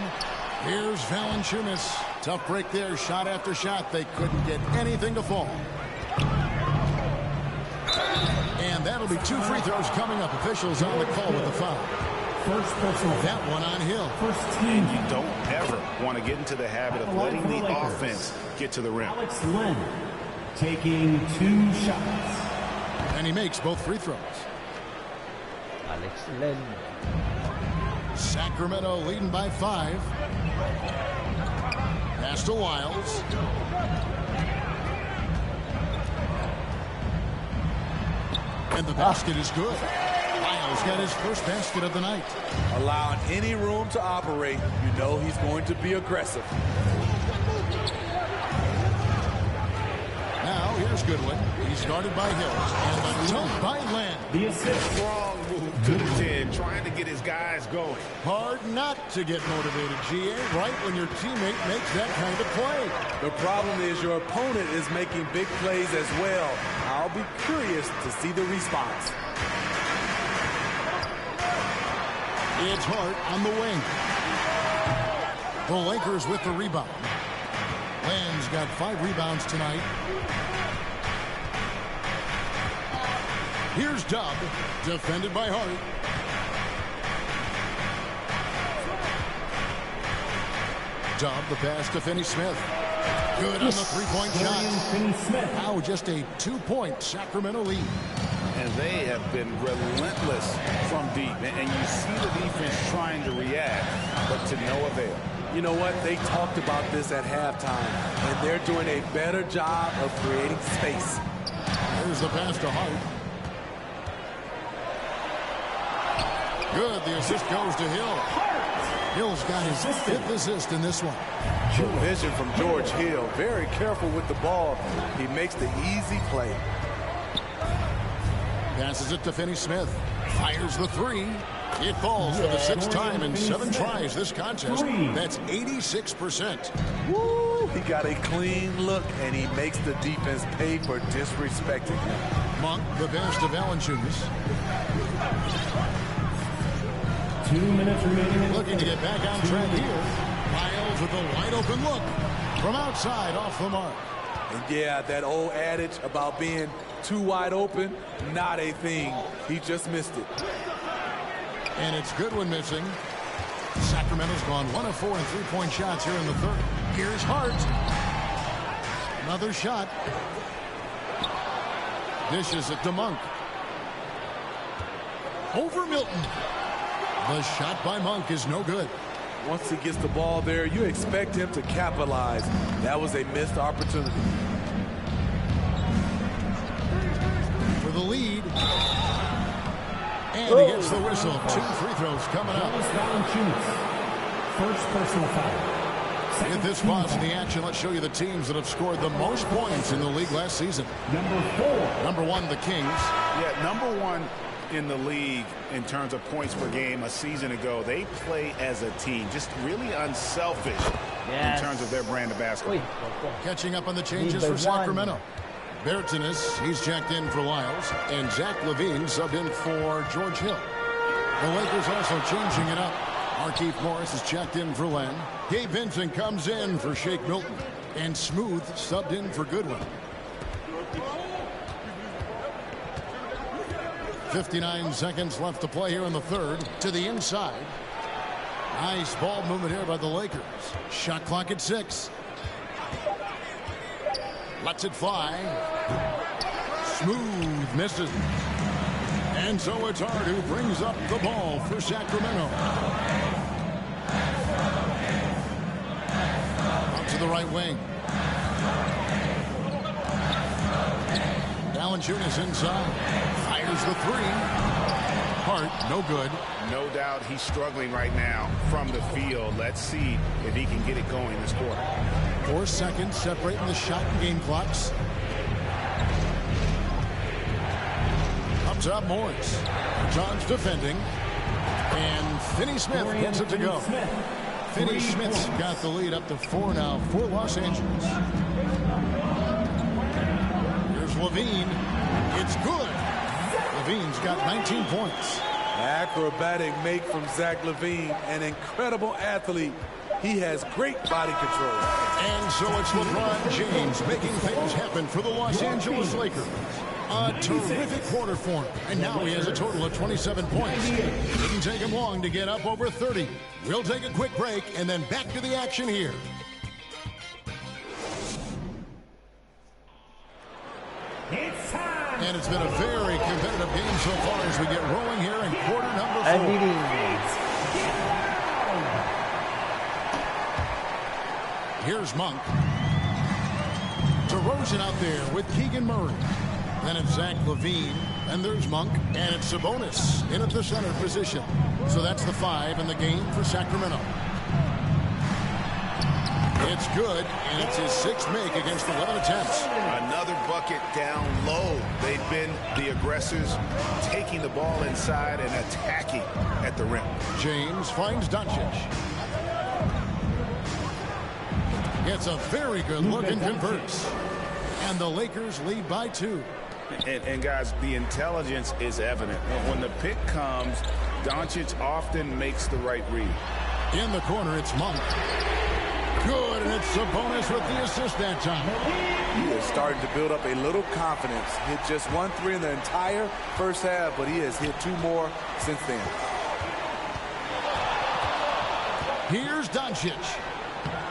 Here's Valanciunas. Tough break there. Shot after shot. They couldn't get anything to fall. And that'll be 2 free throws coming up. Officials on the call with the foul. First personal. That one on Hill. First team. And you don't ever want to get into the habit of letting the offense get to the rim. Alex Len taking 2 shots. And he makes both free throws. Alex Len. Sacramento leading by 5. Pass to Lyles. And the basket is good. Lyles got his first basket of the night. Allowing any room to operate, you know he's going to be aggressive. Now here's Goodwin. He's guarded by Hill. And the dunk by Len. The assist. Strong move to the 10, trying to get his guys going. Hard not to get motivated, GA, right when your teammate makes that kind of play. The problem is your opponent is making big plays as well. I'll be curious to see the response. It's Hart on the wing. The Lakers with the rebound. Len's got 5 rebounds tonight. Here's Dub, defended by Hart. Dub, the pass to Finney-Smith. Good on the 3-point shot. Now just a 2-point Sacramento lead. And they have been relentless from deep. And you see the defense trying to react, but to no avail. You know what? They talked about this at halftime, and they're doing a better job of creating space. Here's the pass to Hart. Good. The assist goes to Hill. Hill's got his 5th assist in this one. Good vision from George Hill. Very careful with the ball. He makes the easy play. Passes it to Finney-Smith. Fires the 3. It falls for the 6th time in 7 tries this contest. That's 86%. Woo! He got a clean look, and he makes the defense pay for disrespecting him. Monk, the pass to Valanciunas. 2 minutes remaining. Looking to get back on track here. Miles with a wide open look. From outside, off the mark. And yeah, that old adage about being too wide open, not a thing. He just missed it. And it's Goodwin missing. Sacramento's gone 1 of 4 in 3-point shots here in the 3rd. Here's Hart. Another shot. Dishes it to Monk. Over Milton. The shot by Monk is no good. Once he gets the ball there, you expect him to capitalize. That was a missed opportunity. For the lead. And he gets the whistle. 2 free throws coming up. First personal foul. At this pause in the action, let's show you the teams that have scored the most points in the league last season. Number 4. Number 1, the Kings. Yeah, number 1 in the league in terms of points per game a season ago. They play as a team, just really unselfish in terms of their brand of basketball. Catching up on the changes for Sacramento. Bertanis, he's checked in for Lyles, and Zach LaVine subbed in for George Hill. The Lakers also changing it up. Markieff Morris is checked in for Len. Gabe Vincent comes in for Shake Milton, and Smooth subbed in for Goodwin. 59 seconds left to play here in the 3rd. To the inside. Nice ball movement here by the Lakers. Shot clock at 6. Lets it fly. Smooth misses. And so it's Hart who brings up the ball for Sacramento. Up to the right wing. Valanciunas inside. Fires the 3. Hart, no good. No doubt he's struggling right now from the field. Let's see if he can get it going this quarter. 4 seconds separating the shot and game clocks. Up top, Morris. John's defending. And Finney-Smith gets it to go. Finney-Smith's got the lead up to 4 now for Los Angeles. Here's LaVine. It's good. LaVine's got 19 points. Acrobatic make from Zach LaVine, an incredible athlete. He has great body control. And so it's LeBron James making things happen for the Los Angeles Lakers. A terrific quarter for him. And now he has a total of 27 points. It didn't take him long to get up over 30. We'll take a quick break and then back to the action here. It's time. And it's been a very competitive game so far as we get rolling here in quarter number 4. Here's Monk. DeRozan out there with Keegan Murray. Then it's Zach LaVine. And there's Monk. And it's Sabonis in at the center position. So that's the 5 in the game for Sacramento. It's good, and it's his 6th make against 11 attempts. Another bucket down low. They've been the aggressors, taking the ball inside and attacking at the rim. James finds Doncic. Gets a very good look and converts. And the Lakers lead by 2. And guys, the intelligence is evident. When the pick comes, Doncic often makes the right read. In the corner, it's Monk. Good, and it's Sabonis with the assist that time. He is starting to build up a little confidence. Hit just 1 3 in the entire first half, but he has hit 2 more since then. Here's Doncic.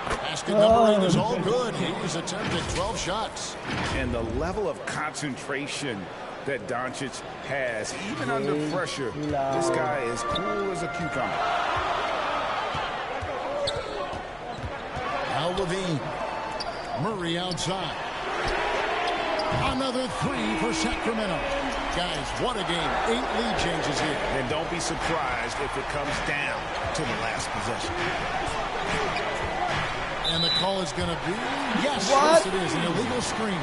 Basket number 8 is all good. He's attempted 12 shots. And the level of concentration that Doncic has, even under pressure, this guy is cool as a cucumber. Levine. Murray outside. Another three for Sacramento. Guys, what a game. 8 lead changes here. And don't be surprised if it comes down to the last possession. And the call is going to be, yes, it is, an illegal screen.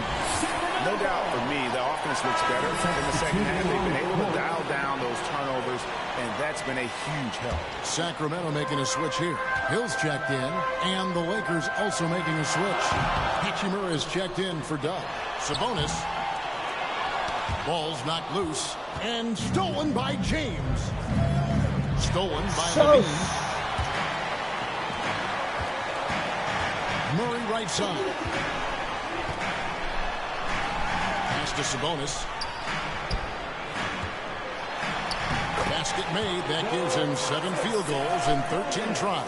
No doubt for me, the offense looks better in the second half. They've been able to dial down those turnovers, and that's been a huge help. Sacramento making a switch here. Hill's checked in, and the Lakers also making a switch. Hachimura is checked in for Doug. Sabonis. Ball's knocked loose, and stolen by James. Stolen by Levine. Murray right side. Pass to Sabonis. Basket made. That gives him 7 field goals in 13 tries.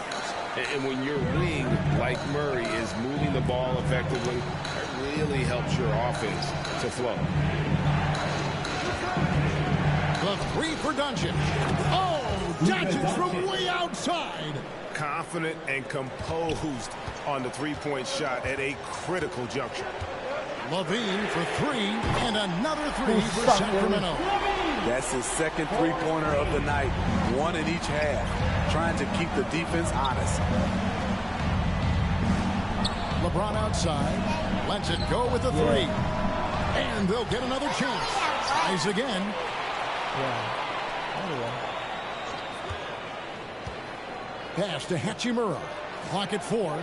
And when your wing, like Murray, is moving the ball effectively, it really helps your offense to flow. The three for Doncic. Oh, Doncic from way outside. Confident and composed on the three-point shot at a critical juncture. Levine for 3, and another 3 for Sacramento. That's his second three-pointer of the night. 1 in each half. Trying to keep the defense honest. LeBron outside. Lets it go with the 3. And they'll get another chance. Tries again. Pass to Hachimura. Clock at 4.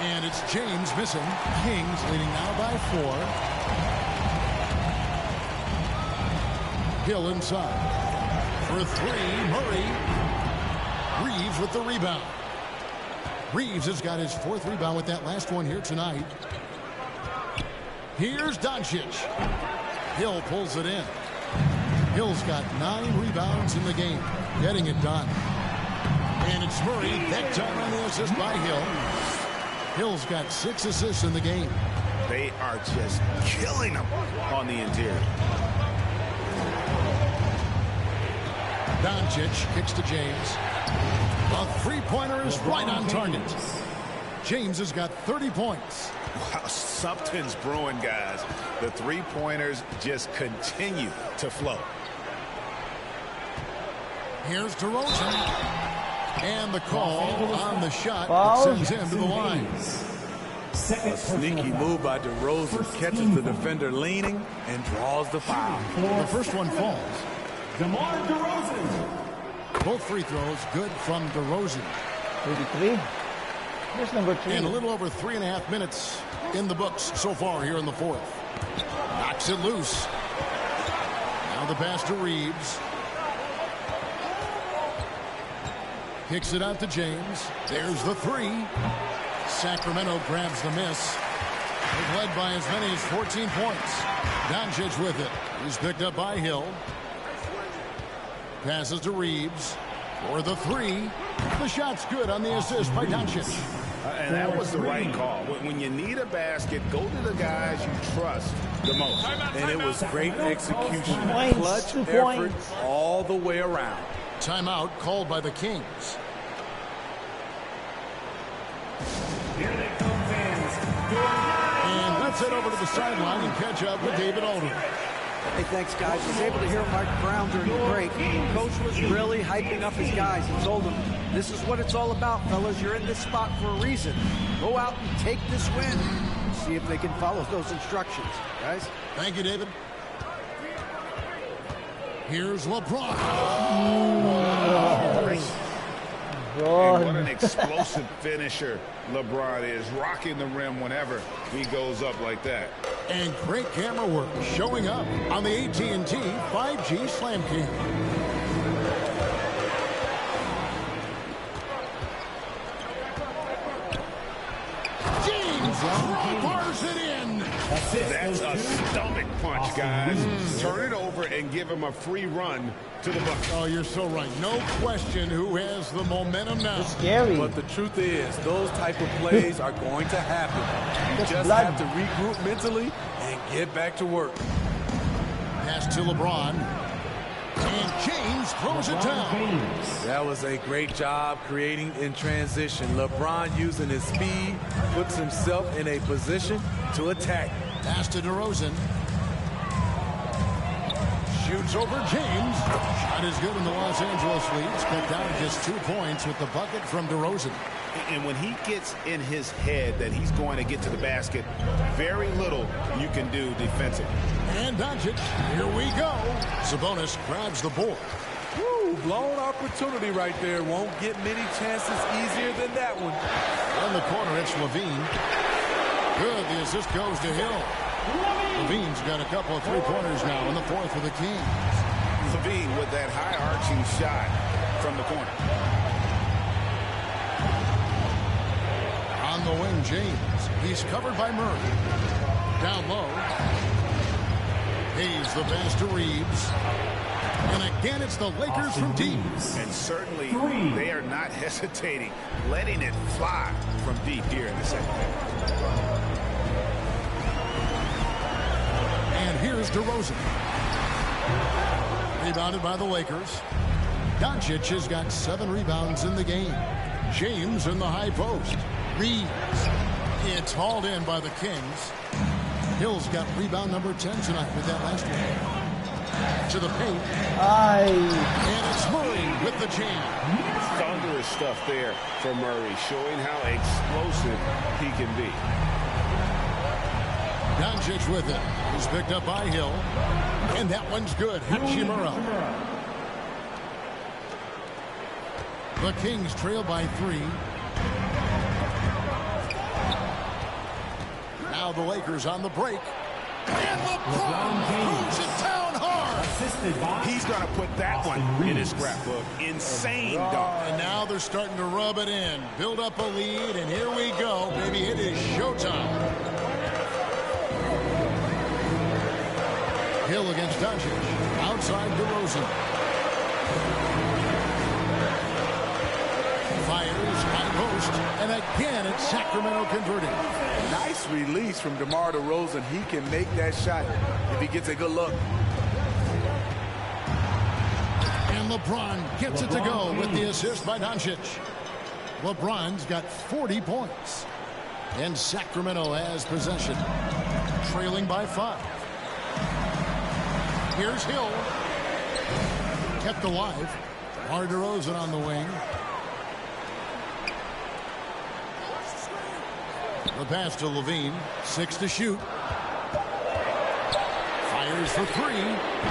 And it's James missing. Kings leading now by 4. Hill inside. For 3, Murray. Reeves with the rebound. Reeves has got his 4th rebound with that last one here tonight. Here's Doncic. Hill pulls it in. Hill's got 9 rebounds in the game. Getting it done. And it's Murray. That time on the assist by Hill. Hill's got 6 assists in the game. They are just killing them on the interior. Doncic kicks to James. A three-pointer is right on target. James has got 30 points. Wow, something's brewing, guys. The three-pointers just continue to flow. Here's DeRozan. And the call on the shot that sends him to the line. A sneaky move by DeRozan. Catches the defender leaning and draws the foul. The first one falls. DeMar DeRozan. Both free throws good from DeRozan. 33. Here's number 3. And a little over 3.5 minutes in the books so far here in the 4th. Knocks it loose. Now the pass to Reeves. Kicks it out to James. There's the 3. Sacramento grabs the miss. They've led by as many as 14 points. Doncic with it. He's picked up by Hill. Passes to Reeves for the 3. The shot's good on the assist by Doncic. And that was the right call. When you need a basket, go to the guys you trust the most. And it was great execution. Clutch effort points. all the way around. Timeout called by the Kings. Here they come, fans. And let's head over to the sideline and catch up with David Aldridge. Hey, thanks, guys. I was able to hear Mark Brown during the break. Coach was really hyping up his guys. He told them, this is what it's all about, fellas. You're in this spot for a reason. Go out and take this win. See if they can follow those instructions, guys. Thank you, David. Here's LeBron. And what an explosive finisher LeBron is, rocking the rim whenever he goes up like that. And great camera work showing up on the AT&T 5G Slam King. James bars it in. That's a stomach punch, guys. Turn it over and give him a free run to the bucket. Oh, you're so right. No question who has the momentum now. It's scary. But the truth is, those type of plays are going to happen. You just have to regroup mentally and get back to work. Pass to LeBron. And James James throws it down. That was a great job creating in transition. LeBron, using his speed, puts himself in a position to attack. Pass to DeRozan. Shoots over James. Shot is good, and the Los Angeles leads. Cut down just 2 points with the bucket from DeRozan. And when he gets in his head that he's going to get to the basket, very little you can do defensively. And Doncic, here we go. Sabonis grabs the board. Woo, blown opportunity right there. Won't get many chances easier than that one. In the corner, it's Levine. Good, the assist goes to Hill. Levine's got a couple of three-pointers now in the fourth for the Kings. Levine with that high-arching shot from the corner. On the wing, James. He's covered by Murray. Down low. Hayes the pass to Reeves. And again, it's the Lakers from deep. And certainly, they are not hesitating, letting it fly from deep here in the second half. And here's DeRozan. Rebounded by the Lakers. Doncic has got 7 rebounds in the game. James in the high post. Reeves. It's hauled in by the Kings. Hill's got rebound number 10 tonight with that last one. To the paint. And it's Murray with the jam. Thunderous stuff there for Murray, showing how explosive he can be. Doncic with it. He's picked up by Hill. And that one's good. Hachimura. The Kings trail by 3. Now the Lakers on the break. And LeBron moves it down hard. He's going to put that one in his scrapbook. Insane dunk. And now they're starting to rub it in. Build up a lead, and here we go, baby. It is showtime. Hill against Doncic. Outside DeRozan. Fires, high post, and again it's Sacramento converting. Nice release from DeMar DeRozan. He can make that shot if he gets a good look. And LeBron gets it to go with the assist by Doncic. LeBron's got 40 points. And Sacramento has possession. Trailing by 5. Here's Hill. Kept alive. DeMar DeRozan on the wing. The pass to Levine. 6 to shoot. Fires for 3.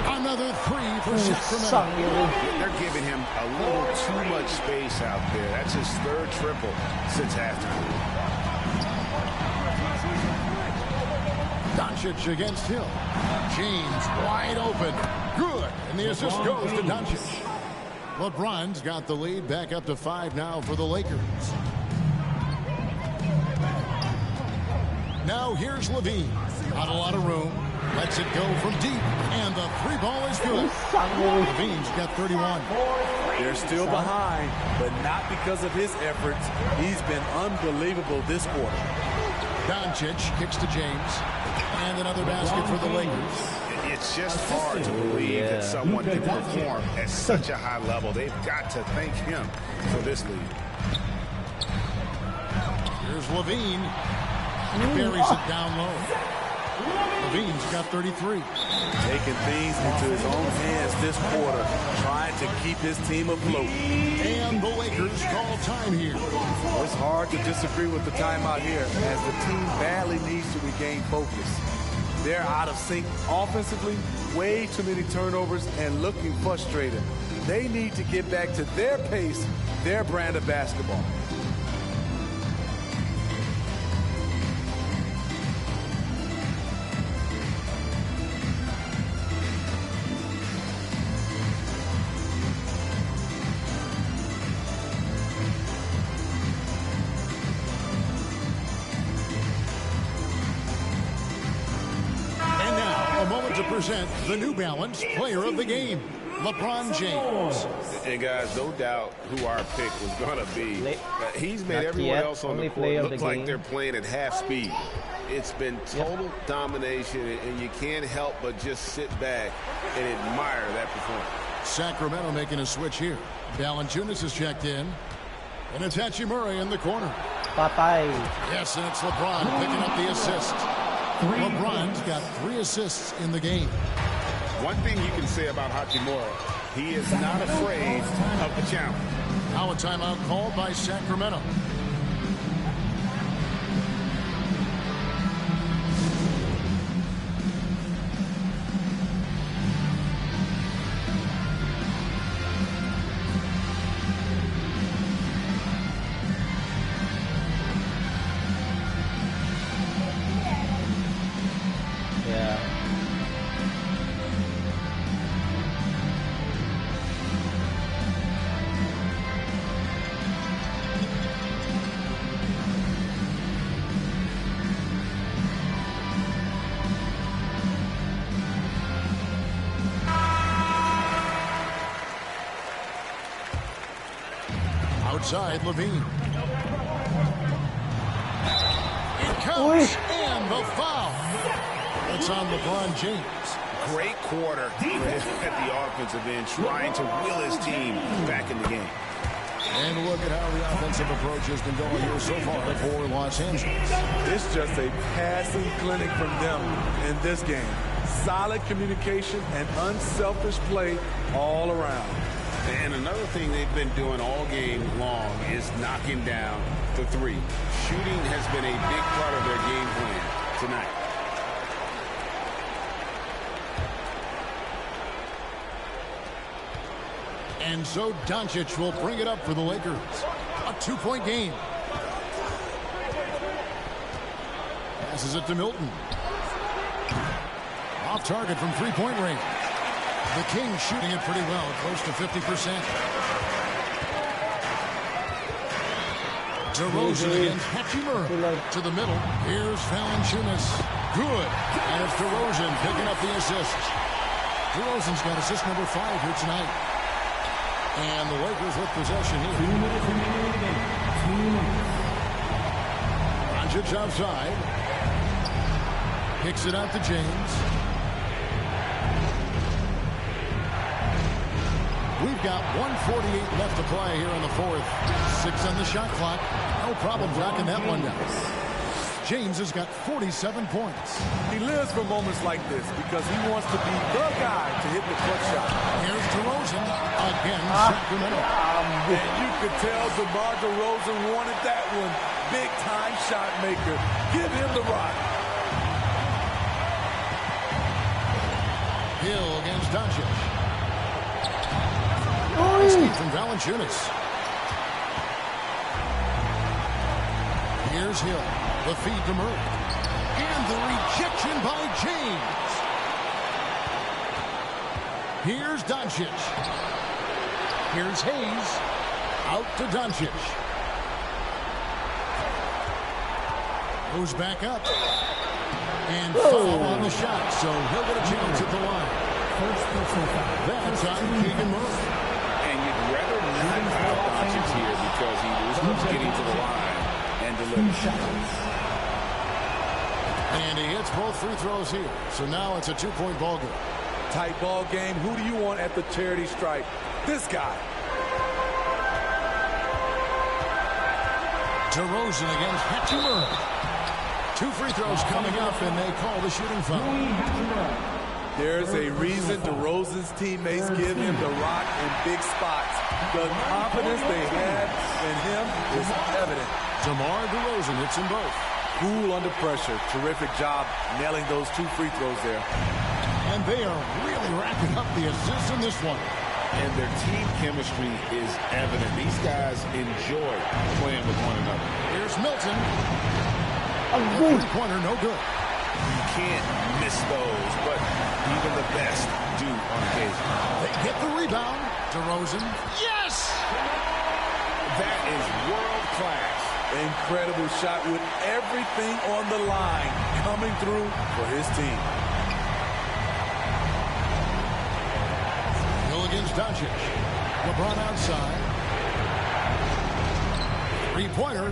Another 3 for Sacramento. They're giving him a little too much space out there. That's his 3rd triple since halftime. Doncic against Hill. James wide open. Good. And the assist goes to Doncic. LeBron's got the lead back up to 5 now for the Lakers. Now here's Levine. Not a lot of room. Lets it go from deep. And the 3 ball is good. Levine's got 31. They're still behind, but not because of his efforts. He's been unbelievable this quarter. Doncic kicks to James. And another basket for the Lakers. It's just hard to believe that someone can perform at such a high level. They've got to thank him for this lead. Here's Levine. He buries it down low. Levine's got 33. Taking things into his own hands this quarter, trying to keep his team afloat. And the Lakers call time here. Well, it's hard to disagree with the timeout here, as the team badly needs to regain focus. They're out of sync offensively, way too many turnovers, and looking frustrated. They need to get back to their pace, their brand of basketball. Present the New Balance Player of the Game, LeBron James. And guys, no doubt who our pick was going to be. He's made everyone else on the court look like they're playing at half speed. It's been total domination, and you can't help but just sit back and admire that performance. Sacramento making a switch here. Valanciunas is checked in. And it's Hachimura in the corner. Patay. Yes, and it's LeBron picking up the assist. LeBron's got 3 assists in the game. One thing you can say about Hachimura, he is not afraid of the challenge. Now a timeout called by Sacramento. Outside, Levine. It counts, and the foul. It's on LeBron James. Great quarter at the offensive end, trying to will his team back in the game. And look at how the offensive approach has been going here so far for Los Angeles. It's just a passing clinic from them in this game. Solid communication and unselfish play all around. And another thing they've been doing all game long is knocking down the three. Shooting has been a big part of their game plan tonight. And so Doncic will bring it up for the Lakers. A 2-point game. Passes it to Milton. Off target from 3-point range. The Kings shooting it pretty well, close to 50%. DeRozan against Hachimura. To the middle. Here's Valanciunas. Good. And it's DeRozan picking up the assist. DeRozan's got assist number 5 here tonight. And the Lakers with possession here. 2 minutes remaining in the game. 2 minutes. Doncic outside. Kicks it out to James. We've got 1:48 left to play here in the fourth. 6 on the shot clock. No problem knocking that one down. James has got 47 points. He lives for moments like this because he wants to be the guy to hit the clutch shot. Here's DeRozan again, Sacramento. And you could tell DeMar DeRozan wanted that one. Big-time shot maker. Give him the rock. Hill against Doncic. Escape from Valanciunas. Here's Hill. The feed to Murray. And the rejection by James. Here's Doncic. Here's Hayes. Out to Doncic. Goes back up. And foul on the shot, so he'll get a chance at the line. First personal foul. That's on Keegan Murray. And you'd rather not have Doncic here because he was getting to the line and delivering. And he hits both free throws here. So now it's a 2-point ball game. Tight ball game. Who do you want at the charity stripe? This guy. DeRozan against Hachimura. 2 free throws coming up, and they call the shooting foul. There's a reason DeRozan's teammates give him the rock in big spots. The confidence they have in him is evident. DeMar DeRozan hits them both. Cool under pressure. Terrific job nailing those 2 free throws there. And they are really racking up the assists in this one. And their team chemistry is evident. These guys enjoy playing with one another. Here's Milton. A 3-pointer, no good. You can't miss those, but even the best do on occasion. They get the rebound. DeRozan. Yes! That is world class. Incredible shot with everything on the line coming through for his team. Hill against Doncic. LeBron outside. 3-pointer.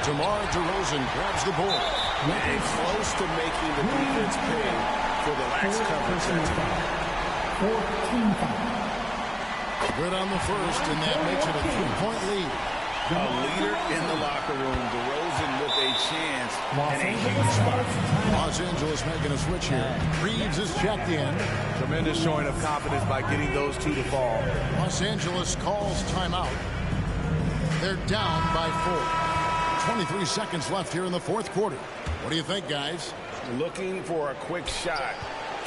DeMar DeRozan grabs the board. And close to making the defense pay for the lax coverage. team foul. Good on the first, and that makes it a 3-point lead. A leader in the locker room, DeRozan with a chance and a huge spot. Los Angeles making a switch here. Reeves is checked in. Tremendous showing of confidence by getting those two to fall. Los Angeles calls timeout. They're down by 4. 23 seconds left here in the fourth quarter. What do you think, guys? Looking for a quick shot,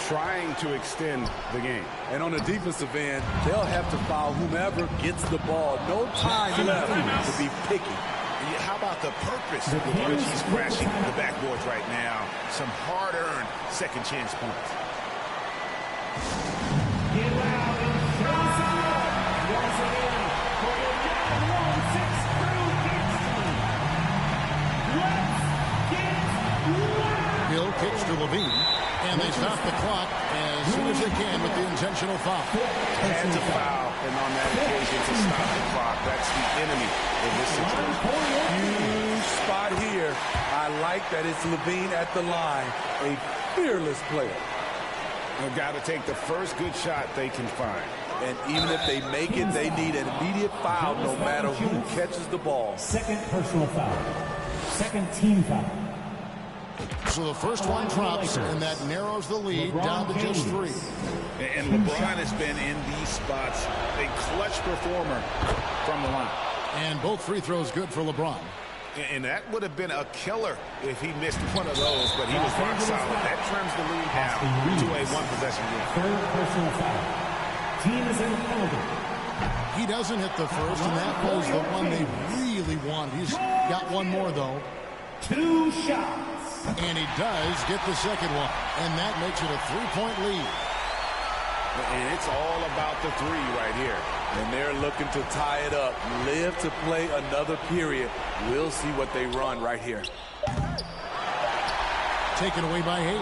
trying to extend the game. And on the defensive end, they'll have to foul whomever gets the ball. No time left to be picky. Yeah, how about the purpose with which he's crashing the backboards right now? Some hard-earned second chance points. Hill kicks to Levine, and they stop the clock as soon as they can with the intentional foul. Had to foul, and on that occasion to stop the clock. That's the enemy in this situation. Huge spot here. I like that it's Levine at the line. A fearless player. They've got to take the first good shot they can find. And even if they make it, they need an immediate foul no matter who catches the ball. Second personal foul. Second team foul. So the first one drops, and that narrows the lead down to just 3. And LeBron has been in these spots a clutch performer from the line. And both free throws good for LeBron. And that would have been a killer if he missed one of those, but he was rock solid. That trims the lead down to a one-possession game. Third personal foul. Team is in penalty. He doesn't hit the first, and that was the one they really wanted. He's got one more, though. 2 shots. And he does get the second one, and that makes it a 3-point lead. And it's all about the 3 right here. And they're looking to tie it up. Live to play another period. We'll see what they run right here. Taken away by Hayes.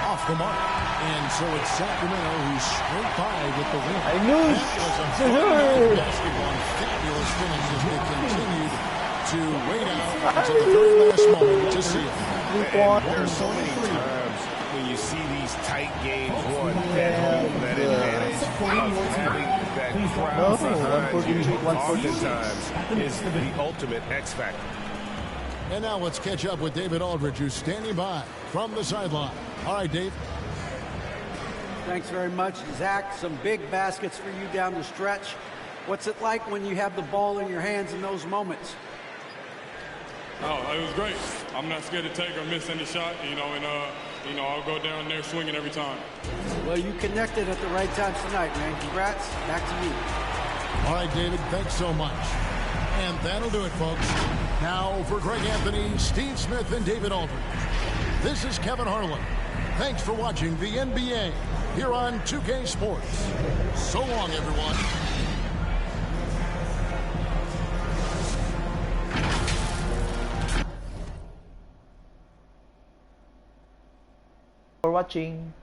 Off the mark. And so it's Sacramento who's straight by with the win. I knew it. That was a fun basketball. Fabulous finish as they continued to wait out until the very last moment to see it. There are so many times when you see these tight games won at home, that advantage of having that crowd behind you oftentimes is the ultimate X factor. And now let's catch up with David Aldridge, who's standing by from the sideline. All right, Dave. Thanks very much, Zach. Some big baskets for you down the stretch. What's it like when you have the ball in your hands in those moments? Oh, it was great. I'm not scared to take or miss any shot, and I'll go down there swinging every time. Well, you connected at the right times tonight, man. Congrats. Back to you. All right, David, thanks so much. And that'll do it, folks. Now for Greg Anthony, Steve Smith, and David Aldridge. This is Kevin Harlan. Thanks for watching the NBA here on 2K Sports. So long, everyone. For watching.